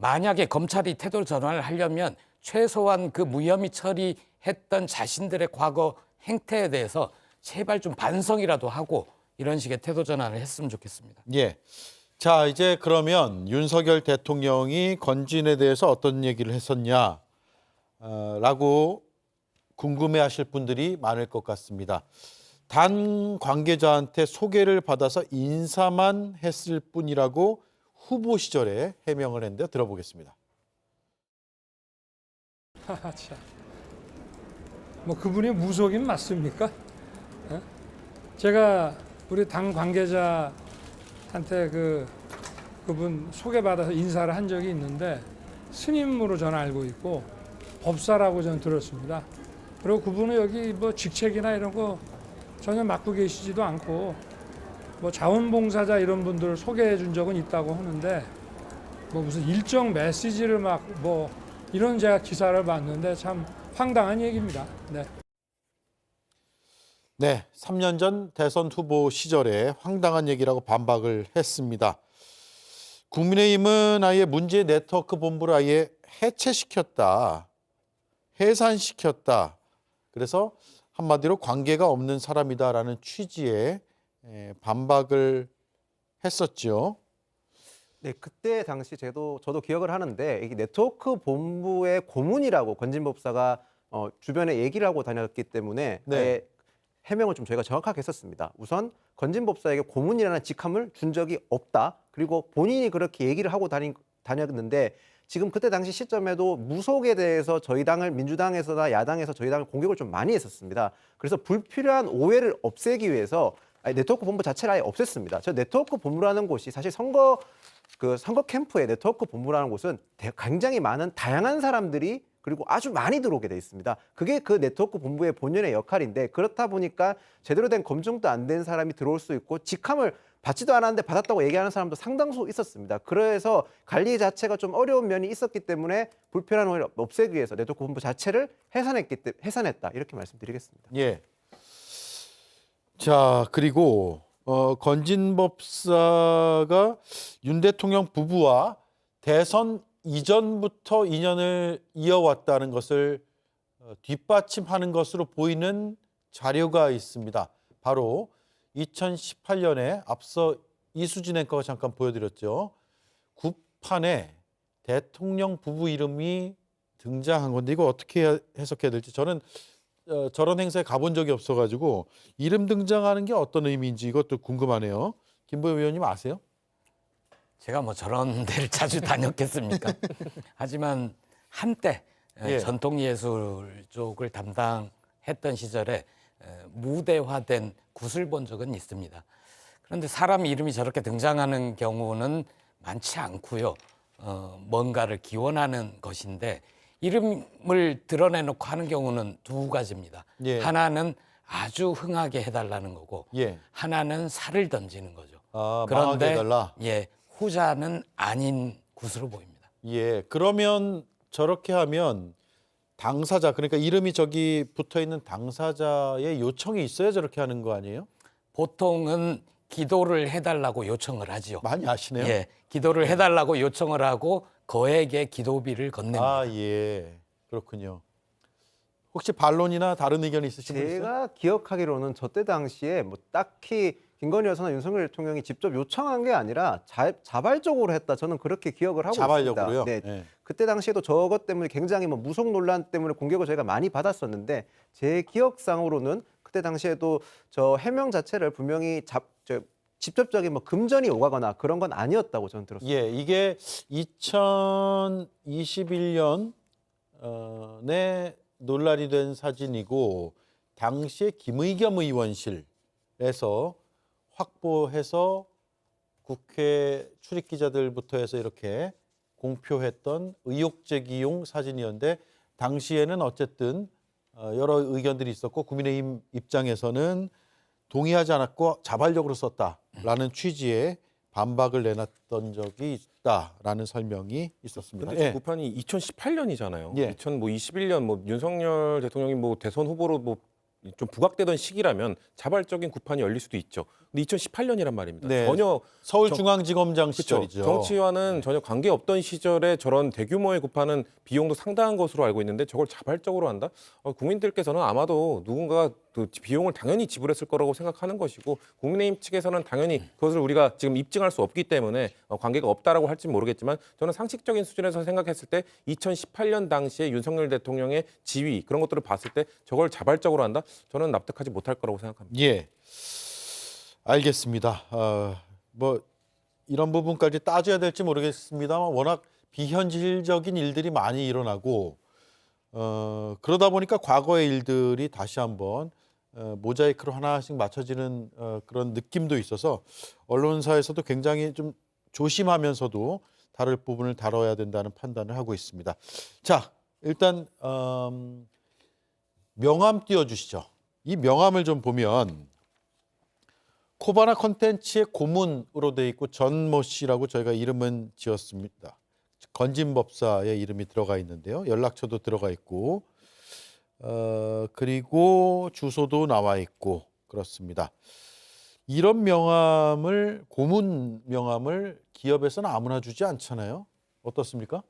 만약에 검찰이 태도 전환을 하려면 최소한 그 무혐의 처리했던 자신들의 과거 행태에 대해서 제발 좀 반성이라도 하고 이런 식의 태도 전환을 했으면 좋겠습니다. 예. 자, 이제 그러면 윤석열 대통령이 건진에 대해서 어떤 얘기를 했었냐 라고 궁금해하실 분들이 많을 것 같습니다. 단 관계자한테 소개를 받아서 인사만 했을 뿐이라고 후보 시절에 해명을 했는데 들어보겠습니다. 참. 뭐 그분이 무속인 맞습니까? 예? 제가 우리 당 관계자한테 그분 소개받아서 인사를 한 적이 있는데 스님으로 저는 알고 있고 법사라고 저는 들었습니다. 그리고 그분은 여기 뭐 직책이나 이런 거 전혀 맡고 계시지도 않고 뭐 자원봉사자 이런 분들 소개해 준 적은 있다고 하는데 뭐 무슨 일정 메시지를 막 뭐 이런 제가 기사를 봤는데 참 황당한 얘기입니다. 네. 네, 3년 전 대선 후보 시절에 황당한 얘기라고 반박을 했습니다. 국민의힘은 아예 문제 네트워크 본부를 아예 해체시켰다, 해산시켰다. 그래서 한마디로 관계가 없는 사람이다라는 취지의 반박을 했었죠. 네, 그때 당시 저도 기억을 하는데 이 네트워크 본부의 고문이라고 건진 법사가 주변에 얘기를 하고 다녔기 때문에 네. 해명을 좀 저희가 정확하게 했었습니다. 우선 건진 법사에게 고문이라는 직함을 준 적이 없다. 그리고 본인이 그렇게 얘기를 하고 다녔는데 지금 그때 당시 시점에도 무속에 대해서 저희 당을 민주당에서나 야당에서 저희 당을 공격을 좀 많이 했었습니다. 그래서 불필요한 오해를 없애기 위해서 네트워크 본부 자체를 아예 없앴습니다. 저 네트워크 본부라는 곳이 사실 선거 캠프의 네트워크 본부라는 곳은 굉장히 많은 다양한 사람들이 그리고 아주 많이 들어오게 돼 있습니다. 그게 그 네트워크 본부의 본연의 역할인데 그렇다 보니까 제대로 된 검증도 안 된 사람이 들어올 수 있고 직함을 받지도 않았는데 받았다고 얘기하는 사람도 상당수 있었습니다. 그래서 관리 자체가 좀 어려운 면이 있었기 때문에 불필요한 오해를 없애기 위해서 네트워크 본부 자체를 해산했다 이렇게 말씀드리겠습니다. 예. 자, 그리고 건진 법사가 윤 대통령 부부와 대선 이전부터 인연을 이어왔다는 것을 뒷받침하는 것으로 보이는 자료가 있습니다. 바로 2018년에 앞서 이수진 앵커가 잠깐 보여드렸죠. 국판에 대통령 부부 이름이 등장한 건데 이거 어떻게 해석해야 될지 저는 저런 행사에 가본 적이 없어가지고 이름 등장하는 게 어떤 의미인지 이것도 궁금하네요. 김보영 의원님 아세요? 제가 뭐 저런 데를 자주 다녔겠습니까? 하지만 한때 예. 전통예술 쪽을 담당했던 시절에 무대화된 굿을 본 적은 있습니다. 그런데 사람 이름이 저렇게 등장하는 경우는 많지 않고요. 뭔가를 기원하는 것인데 이름을 드러내놓고 하는 경우는 두 가지입니다. 예. 하나는 아주 흥하게 해달라는 거고 예. 하나는 살을 던지는 거죠. 아, 망하게 해달라. 예, 후자는 아닌 굿으로 보입니다. 예. 그러면 저렇게 하면 당사자, 그러니까 이름이 저기 붙어 있는 당사자의 요청이 있어야 저렇게 하는 거 아니에요? 보통은 기도를 해달라고 요청을 하지요. 많이 아시네요. 예, 기도를 해달라고 요청을 하고 거액의 기도비를 건넵니다. 아, 예. 그렇군요. 혹시 반론이나 다른 의견 있으신 분 있어요? 제가 기억하기로는 저때 당시에 뭐 딱히 김건희 여사나 윤석열 대통령이 직접 요청한 게 아니라 자발적으로 했다. 저는 그렇게 기억을 하고 자발적으로요? 있습니다. 네. 그때 당시에도 저것 때문에 굉장히 뭐 무속 논란 때문에 공격을 저희가 많이 받았었는데 제 기억상으로는 그때 당시에도 저 해명 자체를 분명히 직접적인 뭐 금전이 오가거나 그런 건 아니었다고 저는 들었습니다. 예, 이게 2021년에 논란이 된 사진이고 당시에 김의겸 의원실에서 확보해서 국회 출입 기자들부터 해서 이렇게 공표했던 의혹 제기용 사진이었는데 당시에는 어쨌든 여러 의견들이 있었고 국민의힘 입장에서는 동의하지 않았고 자발적으로 썼다라는 취지의 반박을 내놨던 적이 있다라는 설명이 있었습니다. 근데 예. 구판이 2018년이잖아요. 예. 2021년 뭐 윤석열 대통령이 뭐 대선 후보로 뭐 좀 부각되던 시기라면 자발적인 구판이 열릴 수도 있죠. 근데 2018년이란 말입니다. 네. 전혀 서울중앙지검장 시절이죠. 정치와는 전혀 관계 없던 시절에 저런 대규모의 구판은 비용도 상당한 것으로 알고 있는데 저걸 자발적으로 한다? 국민들께서는 아마도 누군가가 그 비용을 당연히 지불했을 거라고 생각하는 것이고 국민의힘 측에서는 당연히 그것을 우리가 지금 입증할 수 없기 때문에 관계가 없다라고 할지 모르겠지만 저는 상식적인 수준에서 생각했을 때 2018년 당시에 윤석열 대통령의 지위 그런 것들을 봤을 때 저걸 자발적으로 한다? 저는 납득하지 못할 거라고 생각합니다. 예, 알겠습니다. 뭐 이런 부분까지 따져야 될지 모르겠습니다만 워낙 비현실적인 일들이 많이 일어나고 그러다 보니까 과거의 일들이 다시 한번 모자이크로 하나씩 맞춰지는 그런 느낌도 있어서 언론사에서도 굉장히 좀 조심하면서도 다룰 부분을 다뤄야 된다는 판단을 하고 있습니다. 자, 일단 명함 띄워주시죠. 이 명함을 좀 보면 코바나 콘텐츠의 고문으로 돼 있고 전모 씨라고 저희가 이름은 지었습니다. 건진법사의 이름이 들어가 있는데요. 연락처도 들어가 있고 그리고 주소도 나와 있고 그렇습니다. 이런 명함을 고문 명함을 기업에서는 아무나 주지 않잖아요. 어떻습니까?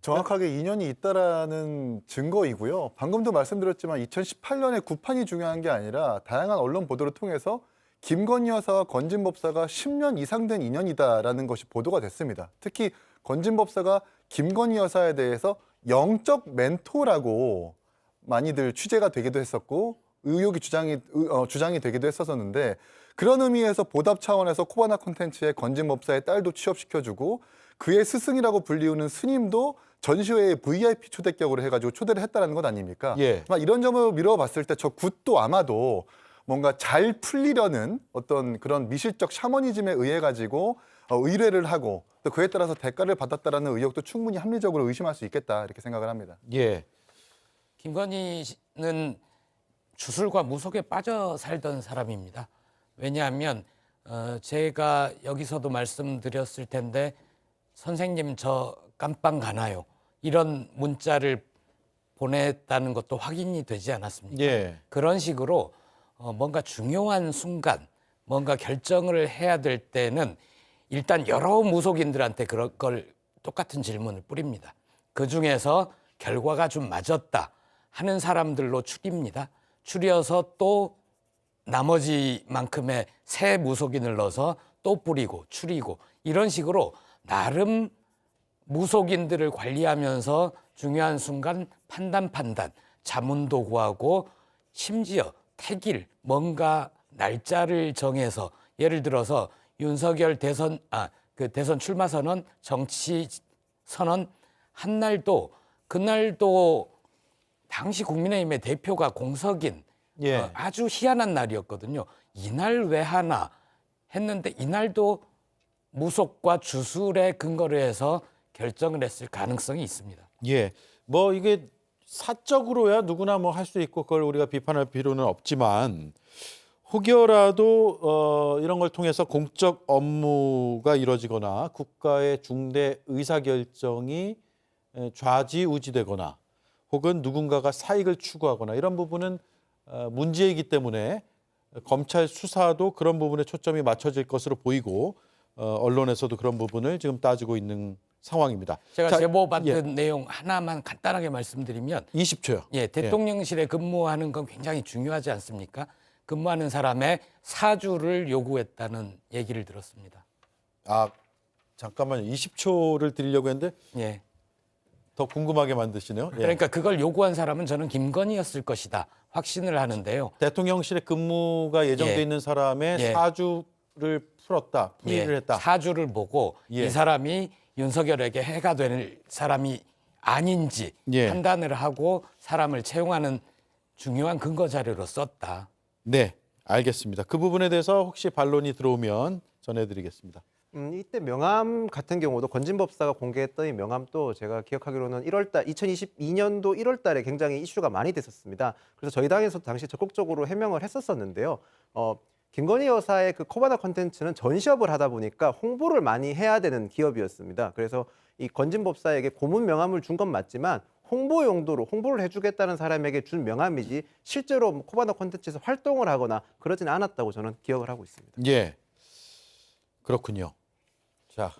정확하게 인연이 있다라는 증거이고요. 방금도 말씀드렸지만 2018년에 구판이 중요한 게 아니라 다양한 언론 보도를 통해서 김건희 여사와 건진법사가 10년 이상 된 인연이다라는 것이 보도가 됐습니다. 특히 건진법사가 김건희 여사에 대해서 영적 멘토라고 많이들 취재가 되기도 했었고 의혹이 주장이 되기도 했었는데 그런 의미에서 보답 차원에서 코바나 콘텐츠의 건진법사의 딸도 취업시켜주고 그의 스승이라고 불리우는 스님도 전시회에 VIP 초대격으로 해가지고 초대를 했다는 것 아닙니까? 예. 이런 점을 미뤄봤을 때 저 굿도 아마도 뭔가 잘 풀리려는 어떤 그런 미실적 샤머니즘에 의해 가지고 의뢰를 하고 또 그에 따라서 대가를 받았다라는 의혹도 충분히 합리적으로 의심할 수 있겠다 이렇게 생각을 합니다. 예. 김건희 씨는 주술과 무속에 빠져 살던 사람입니다. 왜냐하면 제가 여기서도 말씀드렸을 텐데 선생님 저 깜빵 가나요? 이런 문자를 보냈다는 것도 확인이 되지 않았습니까? 예. 그런 식으로 뭔가 중요한 순간 뭔가 결정을 해야 될 때는 일단 여러 무속인들한테 그런 걸 똑같은 질문을 뿌립니다. 그중에서 결과가 좀 맞았다 하는 사람들로 추립니다. 추려서 또 나머지만큼의 새 무속인을 넣어서 또 뿌리고 추리고 이런 식으로 나름 무속인들을 관리하면서 중요한 순간 판단, 자문도 구하고 심지어 택일, 뭔가 날짜를 정해서 예를 들어서 윤석열 대선 출마 선언, 정치 선언 한날도 그날도 당시 국민의힘의 대표가 공석인 예. 아주 희한한 날이었거든요. 이날 왜 하나 했는데 이날도 무속과 주술에 근거를 해서 결정을 했을 가능성이 있습니다. 예. 뭐 이게 사적으로야 누구나 뭐 할 수 있고 그걸 우리가 비판할 필요는 없지만 혹여라도 이런 걸 통해서 공적 업무가 이루어지거나 국가의 중대 의사결정이 좌지우지되거나 혹은 누군가가 사익을 추구하거나 이런 부분은 문제이기 때문에 검찰 수사도 그런 부분에 초점이 맞춰질 것으로 보이고 언론에서도 그런 부분을 지금 따지고 있는 상황입니다. 제가 자, 제보 받은 내용 하나만 간단하게 말씀드리면 20초요. 예, 대통령실에 근무하는 건 굉장히 중요하지 않습니까? 근무하는 사람의 사주를 요구했다는 얘기를 들었습니다. 아, 잠깐만요. 20초를 드리려고 했는데 예. 더 궁금하게 만드시네요. 예. 그러니까 그걸 요구한 사람은 저는 김건희였을 것이다. 확신을 하는데요. 대통령실에 근무가 예정돼 예. 있는 사람의 예. 사주를 풀었다, 풀이를 예, 했다. 사주를 보고 예. 이 사람이 윤석열에게 해가 될 사람이 아닌지 예. 판단을 하고 사람을 채용하는 중요한 근거 자료로 썼다. 네, 알겠습니다. 그 부분에 대해서 혹시 반론이 들어오면 전해드리겠습니다. 이때 명함 같은 경우도 건진법사가 공개했던 이 명함도 제가 기억하기로는 2022년도 1월 달에 굉장히 이슈가 많이 됐었습니다. 그래서 저희 당에서도 당시 적극적으로 해명을 했었었는데요. 김건희 여사의 그 코바나 콘텐츠는 전시업을 하다 보니까 홍보를 많이 해야 되는 기업이었습니다. 그래서 이 건진법사에게 고문 명함을 준 건 맞지만 홍보 용도로 홍보를 해주겠다는 사람에게 준 명함이지 실제로 코바나 콘텐츠에서 활동을 하거나 그러지는 않았다고 저는 기억을 하고 있습니다. 예, 그렇군요. 자,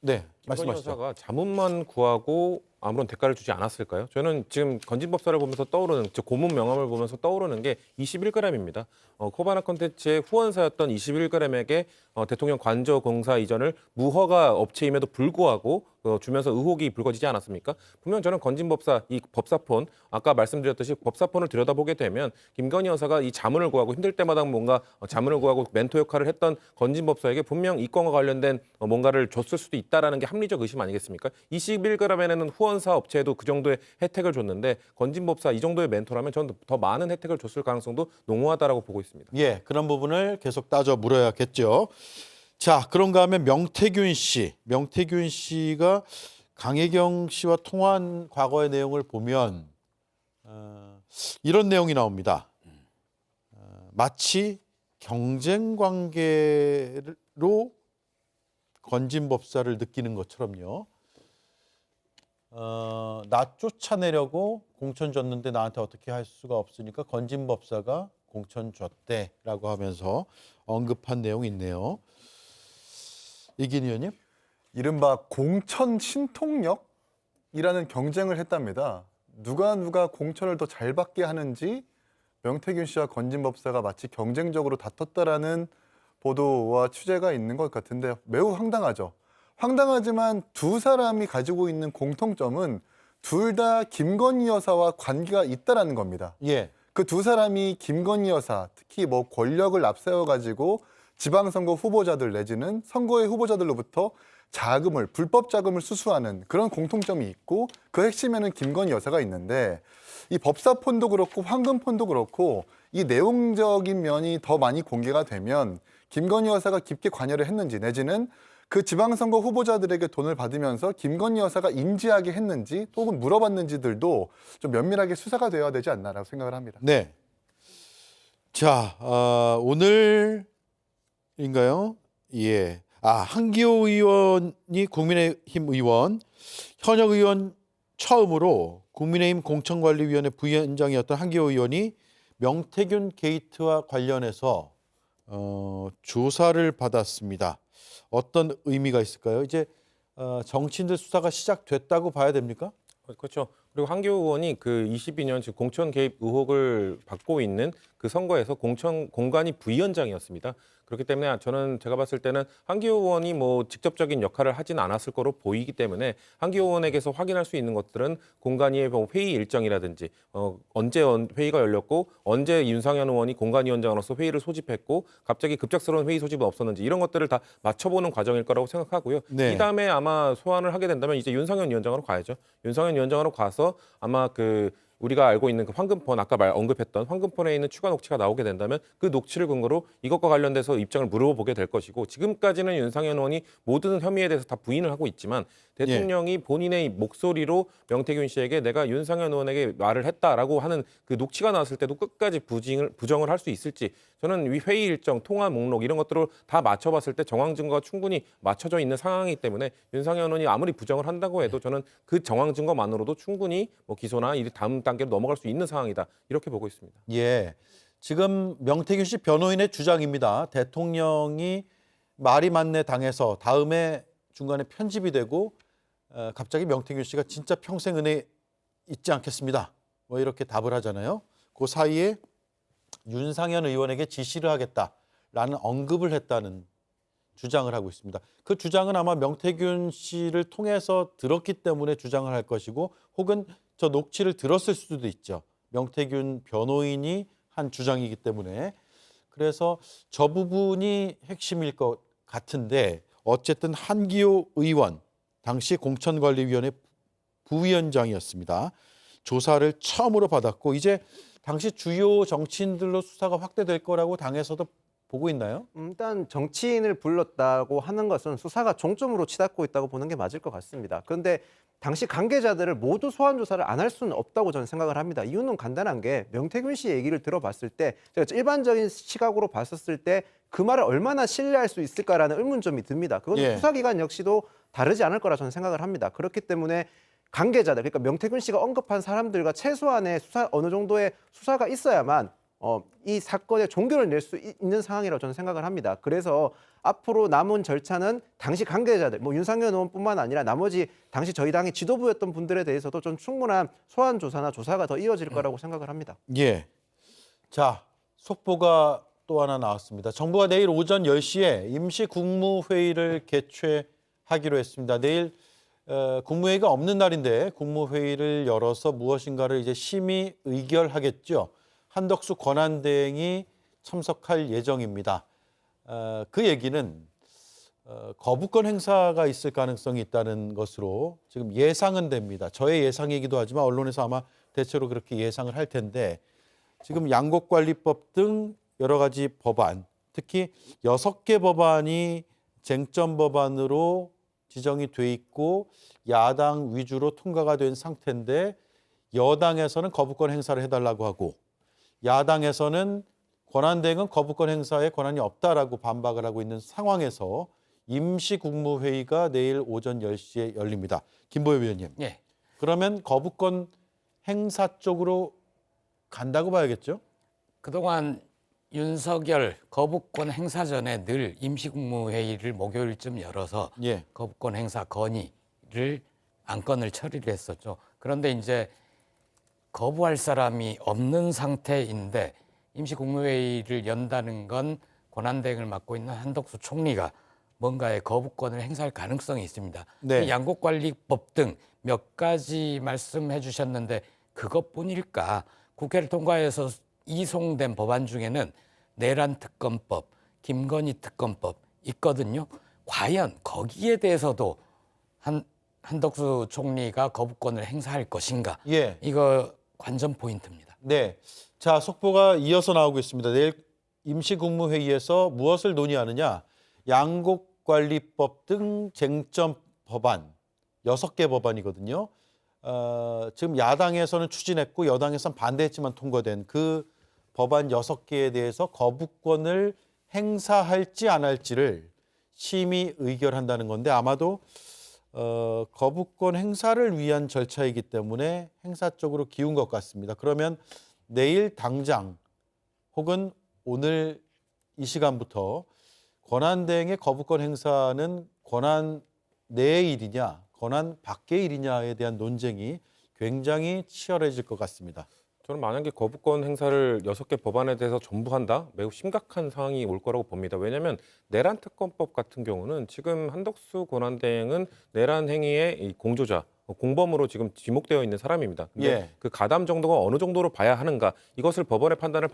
네, 김건희 말씀하시죠. 여사가 자문만 구하고 아무런 대가를 주지 않았을까요? 저는 지금 건진법사를 보면서 떠오르는, 즉 고문 명함을 보면서 떠오르는 게 21g입니다. 코바나 콘텐츠의 후원사였던 21g에게 대통령 관저 공사 이전을 무허가 업체임에도 불구하고 주면서 의혹이 불거지지 않았습니까? 분명 저는 건진법사, 이 법사폰, 아까 말씀드렸듯이 법사폰을 들여다보게 되면 김건희 여사가 이 자문을 구하고 힘들 때마다 뭔가 자문을 구하고 멘토 역할을 했던 건진법사에게 분명 이 건과 관련된 뭔가를 줬을 수도 있다라는 게 합리적 의심 아니겠습니까? 21g에는 후원사 업체에도 그 정도의 혜택을 줬는데 건진법사 이 정도의 멘토라면 저는 더 많은 혜택을 줬을 가능성도 농후하다라고 보고 있습니다. 예, 그런 부분을 계속 따져 물어야겠죠. 자, 그런가 하면 명태균 씨가 강혜경 씨와 통화한 과거의 내용을 보면 이런 내용이 나옵니다. 마치 경쟁 관계로 건진법사를 느끼는 것처럼요. 나 쫓아내려고 공천 줬는데 나한테 어떻게 할 수가 없으니까 건진법사가 공천 줬대라고 하면서 언급한 내용이 있네요. 이긴 의원님? 이른바 공천 신통력이라는 경쟁을 했답니다. 누가 공천을 더 잘 받게 하는지 명태균 씨와 건진법사가 마치 경쟁적으로 다퉜다라는 보도와 취재가 있는 것 같은데 매우 황당하죠. 황당하지만 두 사람이 가지고 있는 공통점은 둘 다 김건희 여사와 관계가 있다라는 겁니다. 예. 그 두 사람이 김건희 여사, 특히 뭐 권력을 앞세워가지고 지방선거 후보자들 내지는 선거의 후보자들로부터 자금을, 불법 자금을 수수하는 그런 공통점이 있고 그 핵심에는 김건희 여사가 있는데 이 법사폰도 그렇고 황금폰도 그렇고 이 내용적인 면이 더 많이 공개가 되면 김건희 여사가 깊게 관여를 했는지 내지는 그 지방선거 후보자들에게 돈을 받으면서 김건희 여사가 인지하게 했는지 혹은 물어봤는지들도 좀 면밀하게 수사가 되어야 되지 않나라고 생각을 합니다. 네. 자, 오늘인가요? 예. 한기호 의원이 국민의힘 의원, 현역 의원 처음으로 국민의힘 공천관리위원회 부위원장이었던 한기호 의원이 명태균 게이트와 관련해서 조사를 받았습니다. 어떤 의미가 있을까요? 이제 정치인들 수사가 시작됐다고 봐야 됩니까? 그렇죠. 그리고 한기호 의원이 그 22년 즉 공천 개입 의혹을 받고 있는 그 선거에서 공관위 부위원장이었습니다. 그렇기 때문에 저는 제가 봤을 때는 한기호 의원이 뭐 직접적인 역할을 하진 않았을 거로 보이기 때문에 한기호 의원에게서 확인할 수 있는 것들은 공관위의 뭐 회의 일정이라든지 언제 회의가 열렸고 언제 윤상현 의원이 공관위원장으로서 회의를 소집했고 갑자기 급작스러운 회의 소집은 없었는지 이런 것들을 다 맞춰보는 과정일 거라고 생각하고요. 네. 이 다음에 아마 소환을 하게 된다면 이제 윤상현 위원장으로 가야죠. 윤상현 위원장으로 가서 아마 우리가 알고 있는 그 황금폰 아까 언급했던 황금폰에 있는 추가 녹취가 나오게 된다면 그 녹취를 근거로 이것과 관련돼서 입장을 물어보게 될 것이고 지금까지는 윤상현 의원이 모든 혐의에 대해서 다 부인을 하고 있지만 대통령이 본인의 목소리로 명태균 씨에게 내가 윤상현 의원에게 말을 했다라고 하는 그 녹취가 나왔을 때도 끝까지 부정을 할 수 있을지 저는 이 회의 일정, 통화 목록 이런 것들을 다 맞춰봤을 때 정황 증거가 충분히 맞춰져 있는 상황이기 때문에 윤상현 의원이 아무리 부정을 한다고 해도 저는 그 정황 증거만으로도 충분히 뭐 기소나 이 다음 단계로 넘어갈 수 있는 상황이다 이렇게 보고 있습니다. 예, 지금 명태균 씨 변호인의 주장입니다. 대통령이 말이 맞네 당해서 다음에 중간에 편집이 되고 갑자기 명태균 씨가 진짜 평생 은혜 잊지 않겠습니다. 뭐 이렇게 답을 하잖아요. 그 사이에 윤상현 의원에게 지시를 하겠다라는 언급을 했다는 주장을 하고 있습니다. 그 주장은 아마 명태균 씨를 통해서 들었기 때문에 주장을 할 것이고 혹은 저 녹취를 들었을 수도 있죠. 명태균 변호인이 한 주장이기 때문에 그래서 저 부분이 핵심일 것 같은데 어쨌든 한기호 의원 당시 공천관리위원회 부위원장이었습니다. 조사를 처음으로 받았고 이제 당시 주요 정치인들로 수사가 확대될 거라고 당에서도 보고 있나요? 일단 정치인을 불렀다고 하는 것은 수사가 종점으로 치닫고 있다고 보는 게 맞을 것 같습니다. 그런데 당시 관계자들을 모두 소환 조사를 안 할 수는 없다고 저는 생각을 합니다. 이유는 간단한 게 명태균 씨 얘기를 들어봤을 때 제가 일반적인 시각으로 봤었을 때 그 말을 얼마나 신뢰할 수 있을까라는 의문점이 듭니다. 그건 예. 수사기관 역시도 다르지 않을 거라 저는 생각을 합니다. 그렇기 때문에 관계자들, 그러니까 명태균 씨가 언급한 사람들과 최소한의 어느 정도의 수사가 있어야만 이 사건의 종결을 낼 수 있는 상황이라고 저는 생각을 합니다. 그래서 앞으로 남은 절차는 당시 관계자들, 뭐 윤상현 의원뿐만 아니라 나머지 당시 저희 당의 지도부였던 분들에 대해서도 좀 충분한 소환 조사나 조사가 더 이어질 거라고 생각을 합니다. 예. 자, 속보가 또 하나 나왔습니다. 정부가 내일 오전 10시에 임시 국무회의를 개최하기로 했습니다. 내일 국무회의가 없는 날인데 국무회의를 열어서 무엇인가를 이제 심의 의결하겠죠. 한덕수 권한대행이 참석할 예정입니다. 그 얘기는 거부권 행사가 있을 가능성이 있다는 것으로 지금 예상은 됩니다. 저의 예상이기도 하지만 언론에서 아마 대체로 그렇게 예상을 할 텐데 지금 양곡관리법 등 여러 가지 법안, 특히 6개 법안이 쟁점 법안으로 지정이 돼 있고 야당 위주로 통과가 된 상태인데 여당에서는 거부권 행사를 해달라고 하고 야당에서는 권한대행은 거부권 행사에 권한이 없다라고 반박을 하고 있는 상황에서 임시국무회의가 내일 오전 10시에 열립니다. 김보엽 위원님. 예. 그러면 거부권 행사 쪽으로 간다고 봐야겠죠? 그동안 윤석열 거부권 행사 전에 늘 임시국무회의를 목요일쯤 열어서 예. 거부권 행사 건의를 안건을 처리를 했었죠. 그런데 이제 거부할 사람이 없는 상태인데 임시국무회의를 연다는 건 권한대행을 맡고 있는 한덕수 총리가 뭔가의 거부권을 행사할 가능성이 있습니다. 네. 양곡관리법 등 몇 가지 말씀해 주셨는데 그것뿐일까? 국회를 통과해서 이송된 법안 중에는 내란 특검법, 김건희 특검법 있거든요. 과연 거기에 대해서도 한덕수 총리가 거부권을 행사할 것인가? 예. 이거 관전 포인트입니다. 네. 자, 속보가 이어서 나오고 있습니다. 내일 임시국무회의에서 무엇을 논의하느냐? 양곡관리법 등 쟁점 법안 6개 법안이거든요. 지금 야당에서는 추진했고 여당에서는 반대했지만 통과된 그 법안 6개에 대해서 거부권을 행사할지 안 할지를 심의 의결한다는 건데 아마도 거부권 행사를 위한 절차이기 때문에 행사 쪽으로 기운 것 같습니다. 그러면 내일 당장 혹은 오늘 이 시간부터 권한대행의 거부권 행사는 권한 내의 일이냐 권한 밖의 일이냐에 대한 논쟁이 굉장히 치열해질 것 같습니다. 저는 만약에 거부권 행사를 6개 법안에 대해서 전부 한다? 매우 심각한 상황이 올 거라고 봅니다. 왜냐하면 내란 특검법 같은 경우는 지금 한덕수 권한대행은 내란 행위의 이 공조자, 공범으로 지금 지목되어 있는 사람입니다. 근데 예. 그 가담 정도가 어느 정도로 봐야 하는가, 이것을 법원의 판단을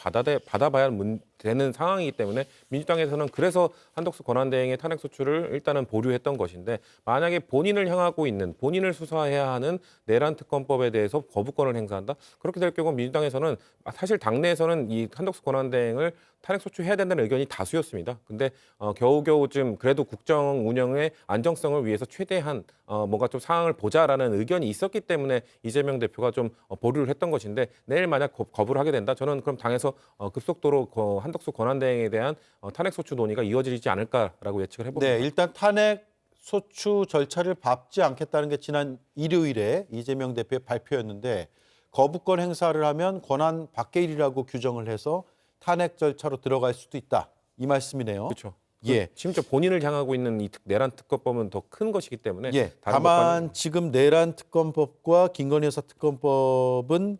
받아봐야 되는 상황이기 때문에 민주당에서는 그래서 한덕수 권한대행의 탄핵소추를 일단은 보류했던 것인데, 만약에 본인을 향하고 있는, 본인을 수사해야 하는 내란 특검법에 대해서 거부권을 행사한다? 그렇게 될 경우 민주당에서는 사실 당내에서는 이 한덕수 권한대행을 탄핵소추해야 된다는 의견이 다수였습니다. 근데 겨우겨우 좀 그래도 국정 운영의 안정성을 위해서 최대한 뭔가 좀 상황을 보자라는 의견이 있었기 때문에 이재명 대표가 좀 보류를 했던 것인데, 내일 만약 거부를 하게 된다? 저는 그럼 당에서 급속도로 한덕수 권한대행에 대한 탄핵소추 논의가 이어지지 않을까라고 예측을 해봅니다. 네, 일단 탄핵 소추 절차를 밟지 않겠다는 게 지난 일요일에 이재명 대표의 발표였는데, 거부권 행사를 하면 권한 밖의 일이라고 규정을 해서 탄핵 절차로 들어갈 수도 있다, 이 말씀이네요. 그렇죠. 예. 심지어 본인을 향하고 있는 이 내란 특검법은 더 큰 것이기 때문에 예. 다른 다만 법과는- 지금 내란 특검법과 김건희 여사 특검법은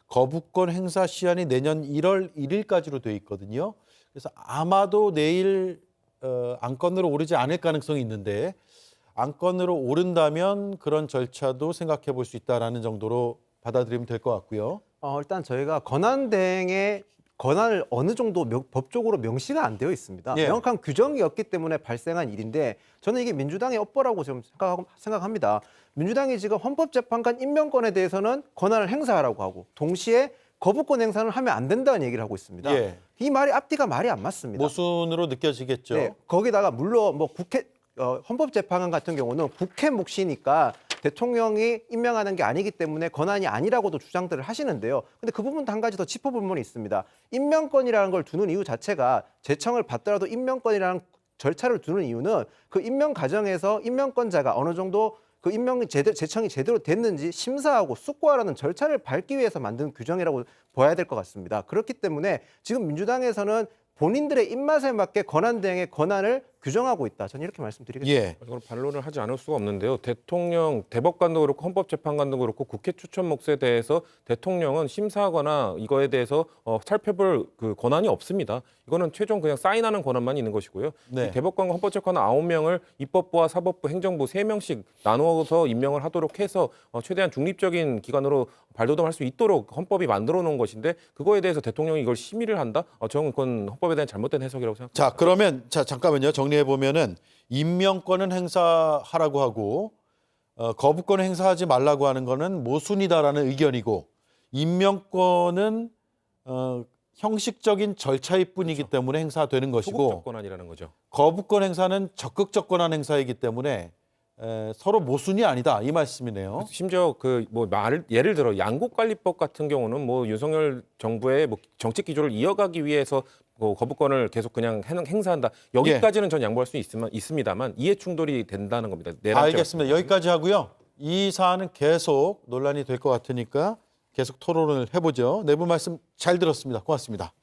거부권 행사 시한이 내년 1월 1일까지로 되어 있거든요. 그래서 아마도 내일 안건으로 오르지 않을 가능성이 있는데, 안건으로 오른다면 그런 절차도 생각해 볼 수 있다라는 정도로 받아들이면 될 것 같고요. 일단 저희가 권한대행의 권한을 어느 정도 법적으로 명시가 안 되어 있습니다. 예. 명확한 규정이 없기 때문에 발생한 일인데, 저는 이게 민주당의 업보라고 좀 생각합니다. 민주당이 지금 헌법재판관 임명권에 대해서는 권한을 행사하라고 하고, 동시에 거부권 행사를 하면 안 된다는 얘기를 하고 있습니다. 예. 이 말이 앞뒤가 말이 안 맞습니다. 모순으로 느껴지겠죠. 네, 거기다가 물론 뭐 헌법재판관 같은 경우는 국회 몫이니까 대통령이 임명하는 게 아니기 때문에 권한이 아니라고도 주장들을 하시는데요. 근데 그 부분도 한 가지 더 짚어볼 부분이 있습니다. 임명권이라는 걸 두는 이유 자체가, 제청을 받더라도 임명권이라는 절차를 두는 이유는 그 임명 과정에서 임명권자가 어느 정도 그 제청이 제대로 됐는지 심사하고 숙고하라는 절차를 밟기 위해서 만든 규정이라고 봐야 될 것 같습니다. 그렇기 때문에 지금 민주당에서는 본인들의 입맛에 맞게 권한대행의 권한을 규정하고 있다. 저는 이렇게 말씀드리겠습니다. 예. 이걸 반론을 하지 않을 수가 없는데요. 대통령, 대법관도 그렇고 헌법재판관도 그렇고 국회 추천 몫에 대해서 대통령은 심사하거나 이거에 대해서 살펴볼 그 권한이 없습니다. 이거는 최종 그냥 사인하는 권한만 있는 것이고요. 네. 이 대법관과 헌법재판관 9명을 입법부와 사법부, 행정부 3명씩 나누어서 임명을 하도록 해서 최대한 중립적인 기관으로 발돋움할 수 있도록 헌법이 만들어 놓은 것인데, 그거에 대해서 대통령이 이걸 심의를 한다? 저는 그건 헌법에 대한 잘못된 해석이라고 생각합니다. 자, 그러면 잠깐만요. 정리해 보면은 임명권은 행사하라고 하고 거부권을 행사하지 말라고 하는 거는 모순이다라는 의견이고, 임명권은 형식적인 절차일 뿐이기 때문에 행사되는 것이고, 소극적 권한이라는 거죠. 거부권 행사는 적극적 권한 행사이기 때문에 서로 모순이 아니다, 이 말씀이네요. 심지어 예를 들어 양국관리법 같은 경우는 뭐 윤석열 정부의 뭐 정책 기조를 이어가기 위해서 거부권을 계속 그냥 행사한다. 여기까지는 전 양보할 수 있습니다만 이해 충돌이 된다는 겁니다. 알겠습니다. 여기까지 하고요. 이 사안은 계속 논란이 될 것 같으니까 계속 토론을 해보죠. 내부 말씀 잘 들었습니다. 고맙습니다.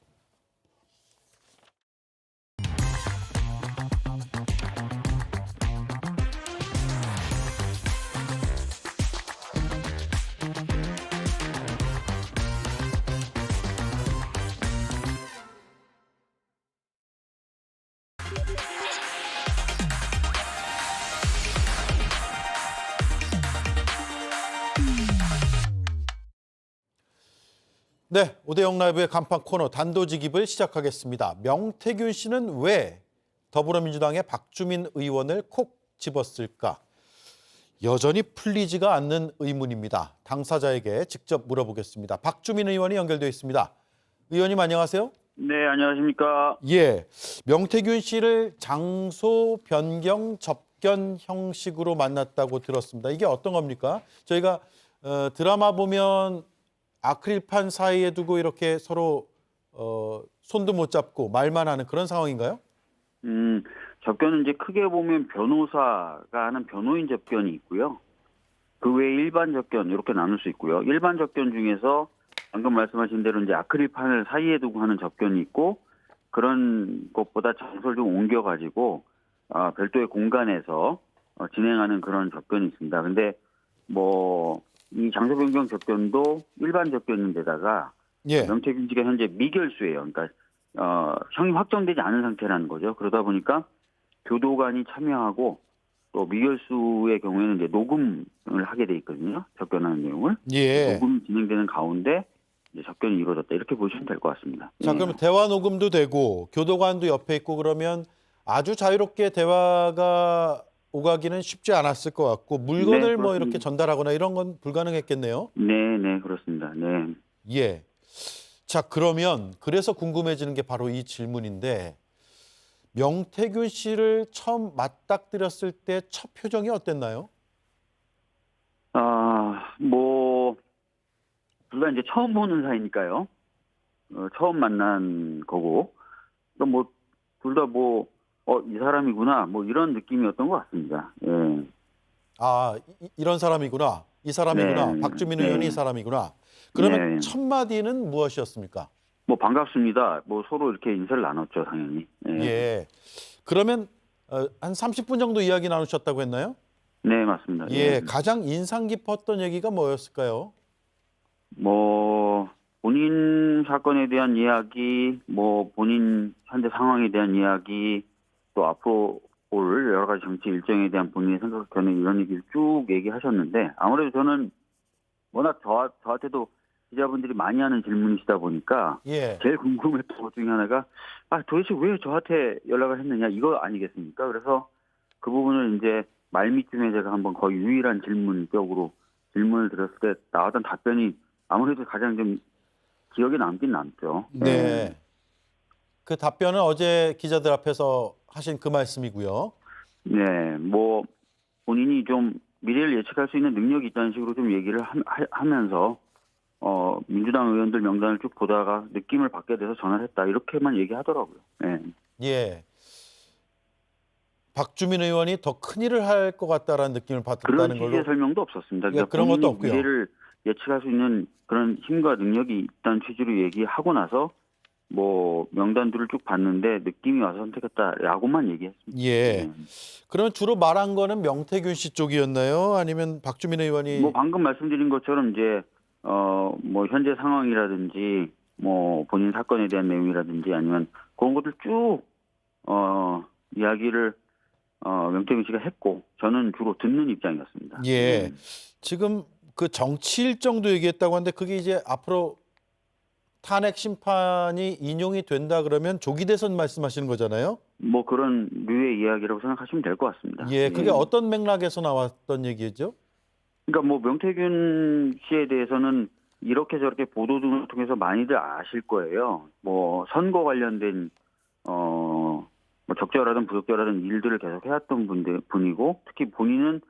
네, 오대영 라이브의 간판 코너 단도직입을 시작하겠습니다. 명태균 씨는 왜 더불어민주당의 박주민 의원을 콕 집었을까? 여전히 풀리지가 않는 의문입니다. 당사자에게 직접 물어보겠습니다. 박주민 의원이 연결되어 있습니다. 의원님 안녕하세요. 네, 안녕하십니까. 예, 명태균 씨를 장소 변경 접견 형식으로 만났다고 들었습니다. 이게 어떤 겁니까? 저희가 드라마 보면 아크릴판 사이에 두고 이렇게 서로 손도 못 잡고 말만 하는 그런 상황인가요? 접견은 이제 크게 보면 변호사가 하는 변호인 접견이 있고요. 그 외에 일반 접견 이렇게 나눌 수 있고요. 일반 접견 중에서 방금 말씀하신 대로 이제 아크릴판을 사이에 두고 하는 접견이 있고, 그런 것보다 장소를 좀 옮겨가지고 별도의 공간에서 진행하는 그런 접견이 있습니다. 근데 뭐 이 장소 변경 접견도 일반 접견인데다가 예. 명태균 씨가 현재 미결수예요. 그러니까 형이 확정되지 않은 상태라는 거죠. 그러다 보니까 교도관이 참여하고 또 미결수의 경우에는 이제 녹음을 하게 돼 있거든요. 접견하는 내용을. 예. 녹음이 진행되는 가운데 이제 접견이 이루어졌다. 이렇게 보시면 될 것 같습니다. 자, 그럼 대화 녹음도 되고 교도관도 옆에 있고 그러면 아주 자유롭게 대화가 오가기는 쉽지 않았을 것 같고 물건을 네, 뭐 그렇습니다. 이렇게 전달하거나 이런 건 불가능했겠네요. 네, 그렇습니다. 네. 예. 자, 그러면 그래서 궁금해지는 게 바로 이 질문인데 명태균 씨를 처음 맞닥뜨렸을 때 첫 표정이 어땠나요? 둘 다 이제 처음 보는 사이니까요. 처음 만난 거고, 그러니까 둘 다 이 사람이구나, 이런 느낌이었던 것 같습니다. 예. 아, 이런 사람이구나. 이 사람이구나. 네. 박주민 네. 의원이 이 사람이구나. 그러면 네. 첫 마디는 무엇이었습니까? 반갑습니다. 서로 이렇게 인사를 나눴죠, 당연히. 예. 예. 그러면 한 30분 정도 이야기 나누셨다고 했나요? 네, 맞습니다. 예. 가장 인상 깊었던 얘기가 뭐였을까요? 본인 사건에 대한 이야기, 본인 현재 상황에 대한 이야기, 또 앞으로 올 여러 가지 정치 일정에 대한 본인의 생각, 견해 이런 얘기를 쭉 얘기하셨는데 아무래도 저는 워낙 저한테도 기자분들이 많이 하는 질문이시다 보니까 예. 제일 궁금했던 것 중에 하나가 도대체 왜 저한테 연락을 했느냐 이거 아니겠습니까? 그래서 그 부분을 이제 말미쯤에 제가 한번 거의 유일한 질문격으로 질문을 드렸을 때 나왔던 답변이 아무래도 가장 좀 기억에 남긴 남죠. 네. 그 답변은 어제 기자들 앞에서 하신 그 말씀이고요. 네, 본인이 좀 미래를 예측할 수 있는 능력이 있다는 식으로 좀 얘기를 하면서 민주당 의원들 명단을 쭉 보다가 느낌을 받게 돼서 전화를 했다 이렇게만 얘기하더라고요. 네. 예. 박주민 의원이 더 큰일을 할 것 같다라는 느낌을 그런 받았다는 취지의 걸로. 설명도 없었습니다. 예, 그런 것도 본인이 없고요. 미래를 예측할 수 있는 그런 힘과 능력이 있다는 취지로 얘기하고 나서 명단들을 쭉 봤는데 느낌이 와서 선택했다라고만 얘기했습니다. 예. 그러면 주로 말한 거는 명태균 씨 쪽이었나요? 아니면 박주민 의원이 방금 말씀드린 것처럼 이제 현재 상황이라든지 본인 사건에 대한 내용이라든지 아니면 그런 것들 쭉 이야기를 명태균 씨가 했고 저는 주로 듣는 입장이었습니다. 예. 지금 그 정치 일정도 얘기했다고 하는데 그게 이제 앞으로 탄핵 심판이 인용이 된다 그러면 조기 대선 말씀하시는 거잖아요. 그런 류의 이야기라고 생각하시면 될 것 같습니다. 예. 그게 어떤 맥락에서 나왔던 얘기죠? 그러니까 명태균 씨에 대해서는 이렇게 저렇게 보도 등을 통해서 많이들 아실 거예요. 선거 관련된 적절하든 부적절하든 일들을 계속 해왔던 분이고 특히 본인은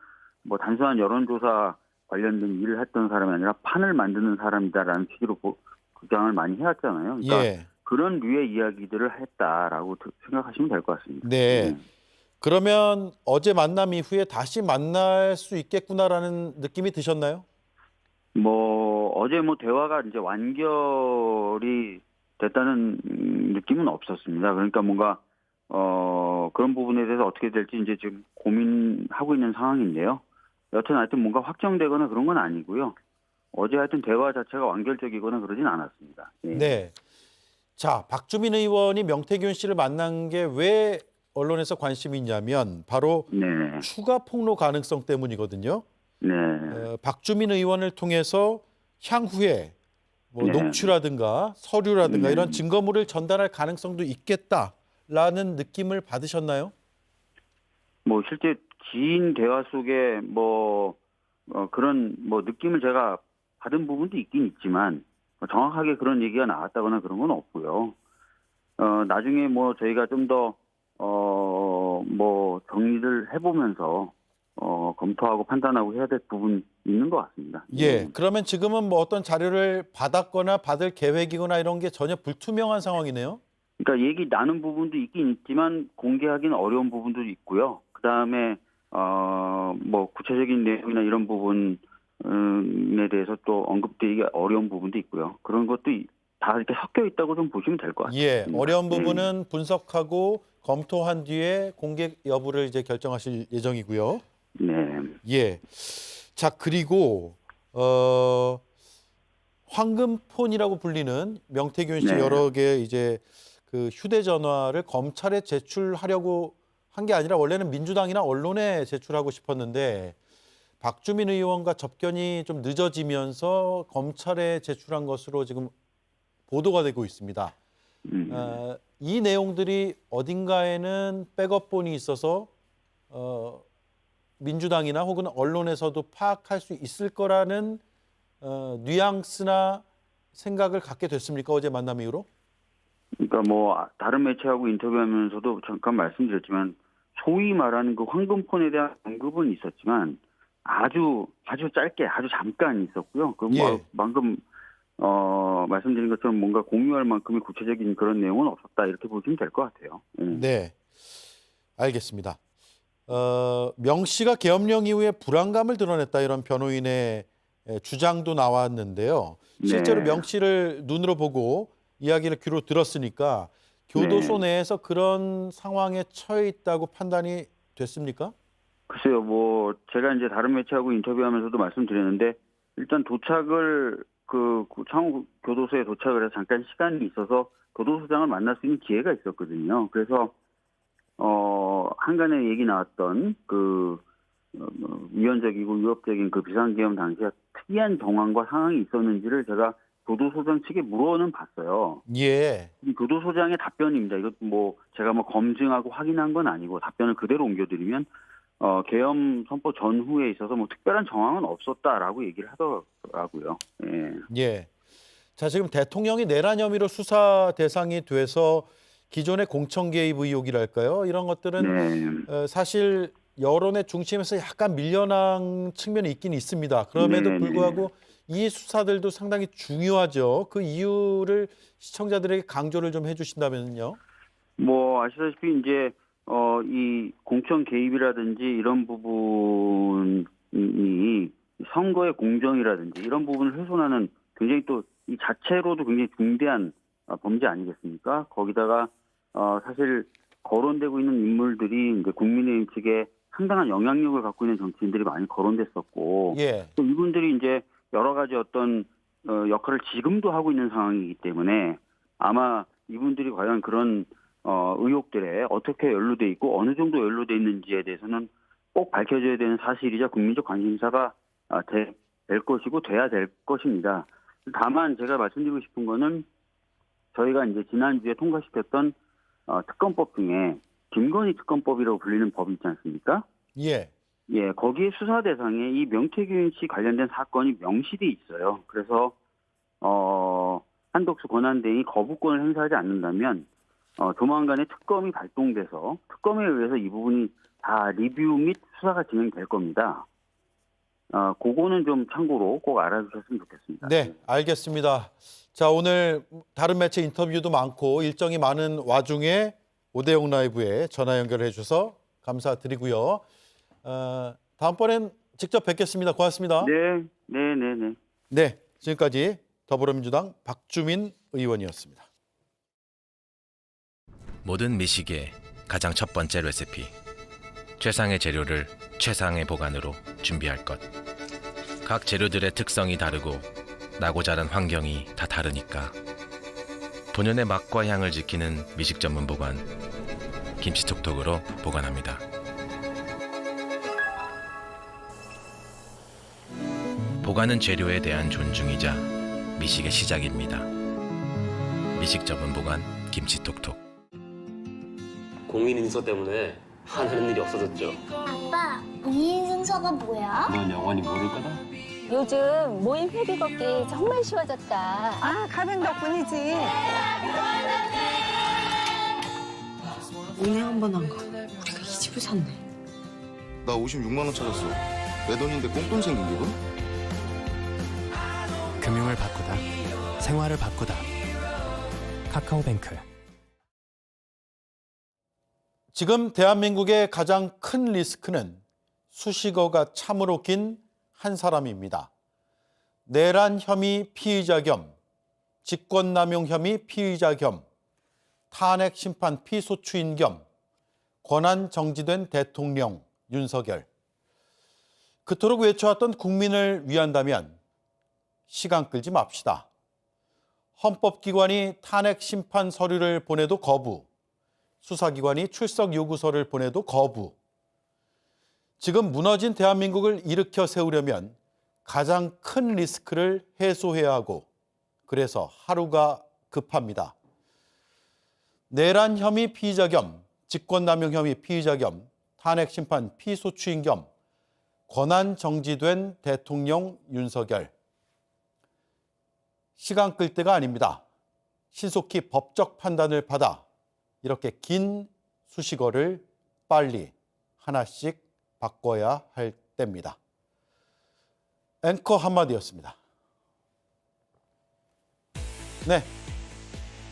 단순한 여론조사 관련된 일을 했던 사람이 아니라 판을 만드는 사람이다라는 취지로 주장을 많이 해왔잖아요. 그러니까 예. 그런 류의 이야기들을 했다라고 생각하시면 될 것 같습니다. 네. 그러면 어제 만남 이후에 다시 만날 수 있겠구나라는 느낌이 드셨나요? 어제 대화가 이제 완결이 됐다는 느낌은 없었습니다. 그러니까 뭔가 그런 부분에 대해서 어떻게 될지 이제 지금 고민하고 있는 상황인데요. 여튼 하여튼 뭔가 확정되거나 그런 건 아니고요. 어제 하여튼 대화 자체가 완결적이거나 그러진 않았습니다. 예. 네. 자, 박주민 의원이 명태균 씨를 만난 게 왜 언론에서 관심이 있냐면 바로 네. 추가 폭로 가능성 때문이거든요. 네. 박주민 의원을 통해서 향후에 네. 녹취라든가 서류라든가 네. 이런 증거물을 전달할 가능성도 있겠다라는 느낌을 받으셨나요? 실제 긴 대화 속에 그런 느낌을 제가 받은 부분도 있긴 있지만 정확하게 그런 얘기가 나왔다거나 그런 건 없고요. 나중에 저희가 좀 더 정리를 해보면서 검토하고 판단하고 해야 될 부분이 있는 것 같습니다. 예. 그러면 지금은 어떤 자료를 받았거나 받을 계획이거나 이런 게 전혀 불투명한 상황이네요. 그러니까 얘기 나눈 부분도 있긴 있지만 공개하기는 어려운 부분도 있고요. 그 다음에 구체적인 내용이나 이런 부분에 대해서 또 언급되기 어려운 부분도 있고요. 그런 것도 다 이렇게 섞여 있다고 좀 보시면 될 것 같습니다. 예, 어려운 부분은 분석하고 검토한 뒤에 공개 여부를 이제 결정하실 예정이고요. 네. 예. 자, 그리고 황금폰이라고 불리는 명태균 씨 네. 여러 개의 이제 그 휴대전화를 검찰에 제출하려고 한 게 아니라 원래는 민주당이나 언론에 제출하고 싶었는데 박주민 의원과 접견이 좀 늦어지면서 검찰에 제출한 것으로 지금 보도가 되고 있습니다. 이 내용들이 어딘가에는 백업본이 있어서 민주당이나 혹은 언론에서도 파악할 수 있을 거라는 뉘앙스나 생각을 갖게 됐습니까? 어제 만남 이후로? 그러니까 뭐 다른 매체하고 인터뷰하면서도 잠깐 말씀드렸지만 소위 말하는 그 황금폰에 대한 언급은 있었지만 아주 짧게 아주 잠깐 있었고요. 그 예. 방금 말씀드린 것처럼 뭔가 공유할 만큼의 구체적인 그런 내용은 없었다 이렇게 보시면 될 것 같아요. 네, 알겠습니다. 명 씨가 계엄령 이후에 불안감을 드러냈다 이런 변호인의 주장도 나왔는데요. 실제로 네. 명 씨를 눈으로 보고 이야기를 귀로 들었으니까 교도소 내에서 그런 상황에 처해 있다고 판단이 됐습니까? 글쎄요, 뭐 제가 이제 다른 매체하고 인터뷰하면서도 말씀드렸는데 일단 도착을 그 창원 교도소에 도착을 해서 잠깐 시간이 있어서 교도소장을 만날 수 있는 기회가 있었거든요. 그래서 한간에 얘기 나왔던 그 위헌적이고 위협적인 그 비상계엄 당시에 특이한 정황과 상황이 있었는지를 제가 교도소장 측에 물어는 봤어요. 예. 이 교도소장의 답변입니다. 이것 뭐 제가 뭐 검증하고 확인한 건 아니고 답변을 그대로 옮겨드리면 계엄 선포 전후에 있어서 뭐 특별한 정황은 없었다라고 얘기를 하더라고요. 예. 예. 자, 지금 대통령이 내란 혐의로 수사 대상이 돼서 기존의 공천 개입 의혹이랄까요? 이런 것들은 네. 사실 여론의 중심에서 약간 밀려난 측면이 있긴 있습니다. 그럼에도 네, 불구하고 이 수사들도 상당히 중요하죠. 그 이유를 시청자들에게 강조를 좀 해주신다면요. 뭐 아시다시피 이제 이 공천 개입이라든지 이런 부분이 선거의 공정이라든지 이런 부분을 훼손하는 굉장히 또 이 자체로도 굉장히 중대한 범죄 아니겠습니까? 거기다가 사실 거론되고 있는 인물들이 이제 국민의힘 측에 상당한 영향력을 갖고 있는 정치인들이 많이 거론됐었고 예. 또 이분들이 이제 여러 가지 어떤 역할을 지금도 하고 있는 상황이기 때문에 아마 이분들이 과연 그런 의혹들에 어떻게 연루돼 있고 어느 정도 연루돼 있는지에 대해서는 꼭 밝혀져야 되는 사실이자 국민적 관심사가 될 것이고 돼야 될 것입니다. 다만 제가 말씀드리고 싶은 거는 저희가 이제 지난주에 통과시켰던 특검법 중에 김건희 특검법이라고 불리는 법이 있지 않습니까? 예. 예, 거기에 수사 대상에 이 명태균 씨 관련된 사건이 명시돼 있어요. 그래서 한덕수 권한대행이 거부권을 행사하지 않는다면 조만간에 특검이 발동돼서 특검에 의해서 이 부분이 다 리뷰 및 수사가 진행될 겁니다. 그거는 좀 참고로 꼭 알아주셨으면 좋겠습니다. 네, 알겠습니다. 자, 오늘 다른 매체 인터뷰도 많고 일정이 많은 와중에 오대영 라이브에 전화 연결해 주셔서 감사드리고요. 다음번엔 직접 뵙겠습니다. 고맙습니다. 네. 네, 지금까지 더불어민주당 박주민 의원이었습니다. 모든 미식의 가장 첫 번째 레시피. 최상의 재료를 최상의 보관으로 준비할 것. 각 재료들의 특성이 다르고 나고 자란 환경이 다 다르니까. 본연의 맛과 향을 지키는 미식 전문 보관. 김치톡톡으로 보관합니다. 보관은 재료에 대한 존중이자 미식의 시작입니다. 미식 전문 보관 김치톡톡. 공인인서 때문에 하는 일이 없어졌죠. 아빠, 공인인증서가 뭐야? 넌 영원히 모를 거다. 요즘 모임 회비 걷기 정말 쉬워졌다. 아, 가면 덕분이지. 은행 한 번 안 가. 우리가 이 집을 샀네. 나 56만 원 찾았어. 내 돈인데 꽁돈 생긴 기분? 금융을 바꾸다. 생활을 바꾸다. 카카오뱅크. 지금 대한민국의 가장 큰 리스크는 수식어가 참으로 긴 한 사람입니다. 내란 혐의 피의자 겸, 직권남용 혐의 피의자 겸, 탄핵 심판 피소추인 겸, 권한 정지된 대통령 윤석열. 그토록 외쳐왔던 국민을 위한다면 시간 끌지 맙시다. 헌법기관이 탄핵 심판 서류를 보내도 거부, 수사기관이 출석 요구서를 보내도 거부. 지금 무너진 대한민국을 일으켜 세우려면 가장 큰 리스크를 해소해야 하고, 그래서 하루가 급합니다. 내란 혐의 피의자 겸 직권남용 혐의 피의자 겸 탄핵 심판 피소추인 겸 권한 정지된 대통령 윤석열. 시간 끌 때가 아닙니다. 신속히 법적 판단을 받아 이렇게 긴 수식어를 빨리 하나씩 바꿔야 할 때입니다. 앵커 한마디였습니다. 네,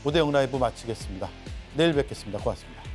오대영 라이브 마치겠습니다. 내일 뵙겠습니다. 고맙습니다.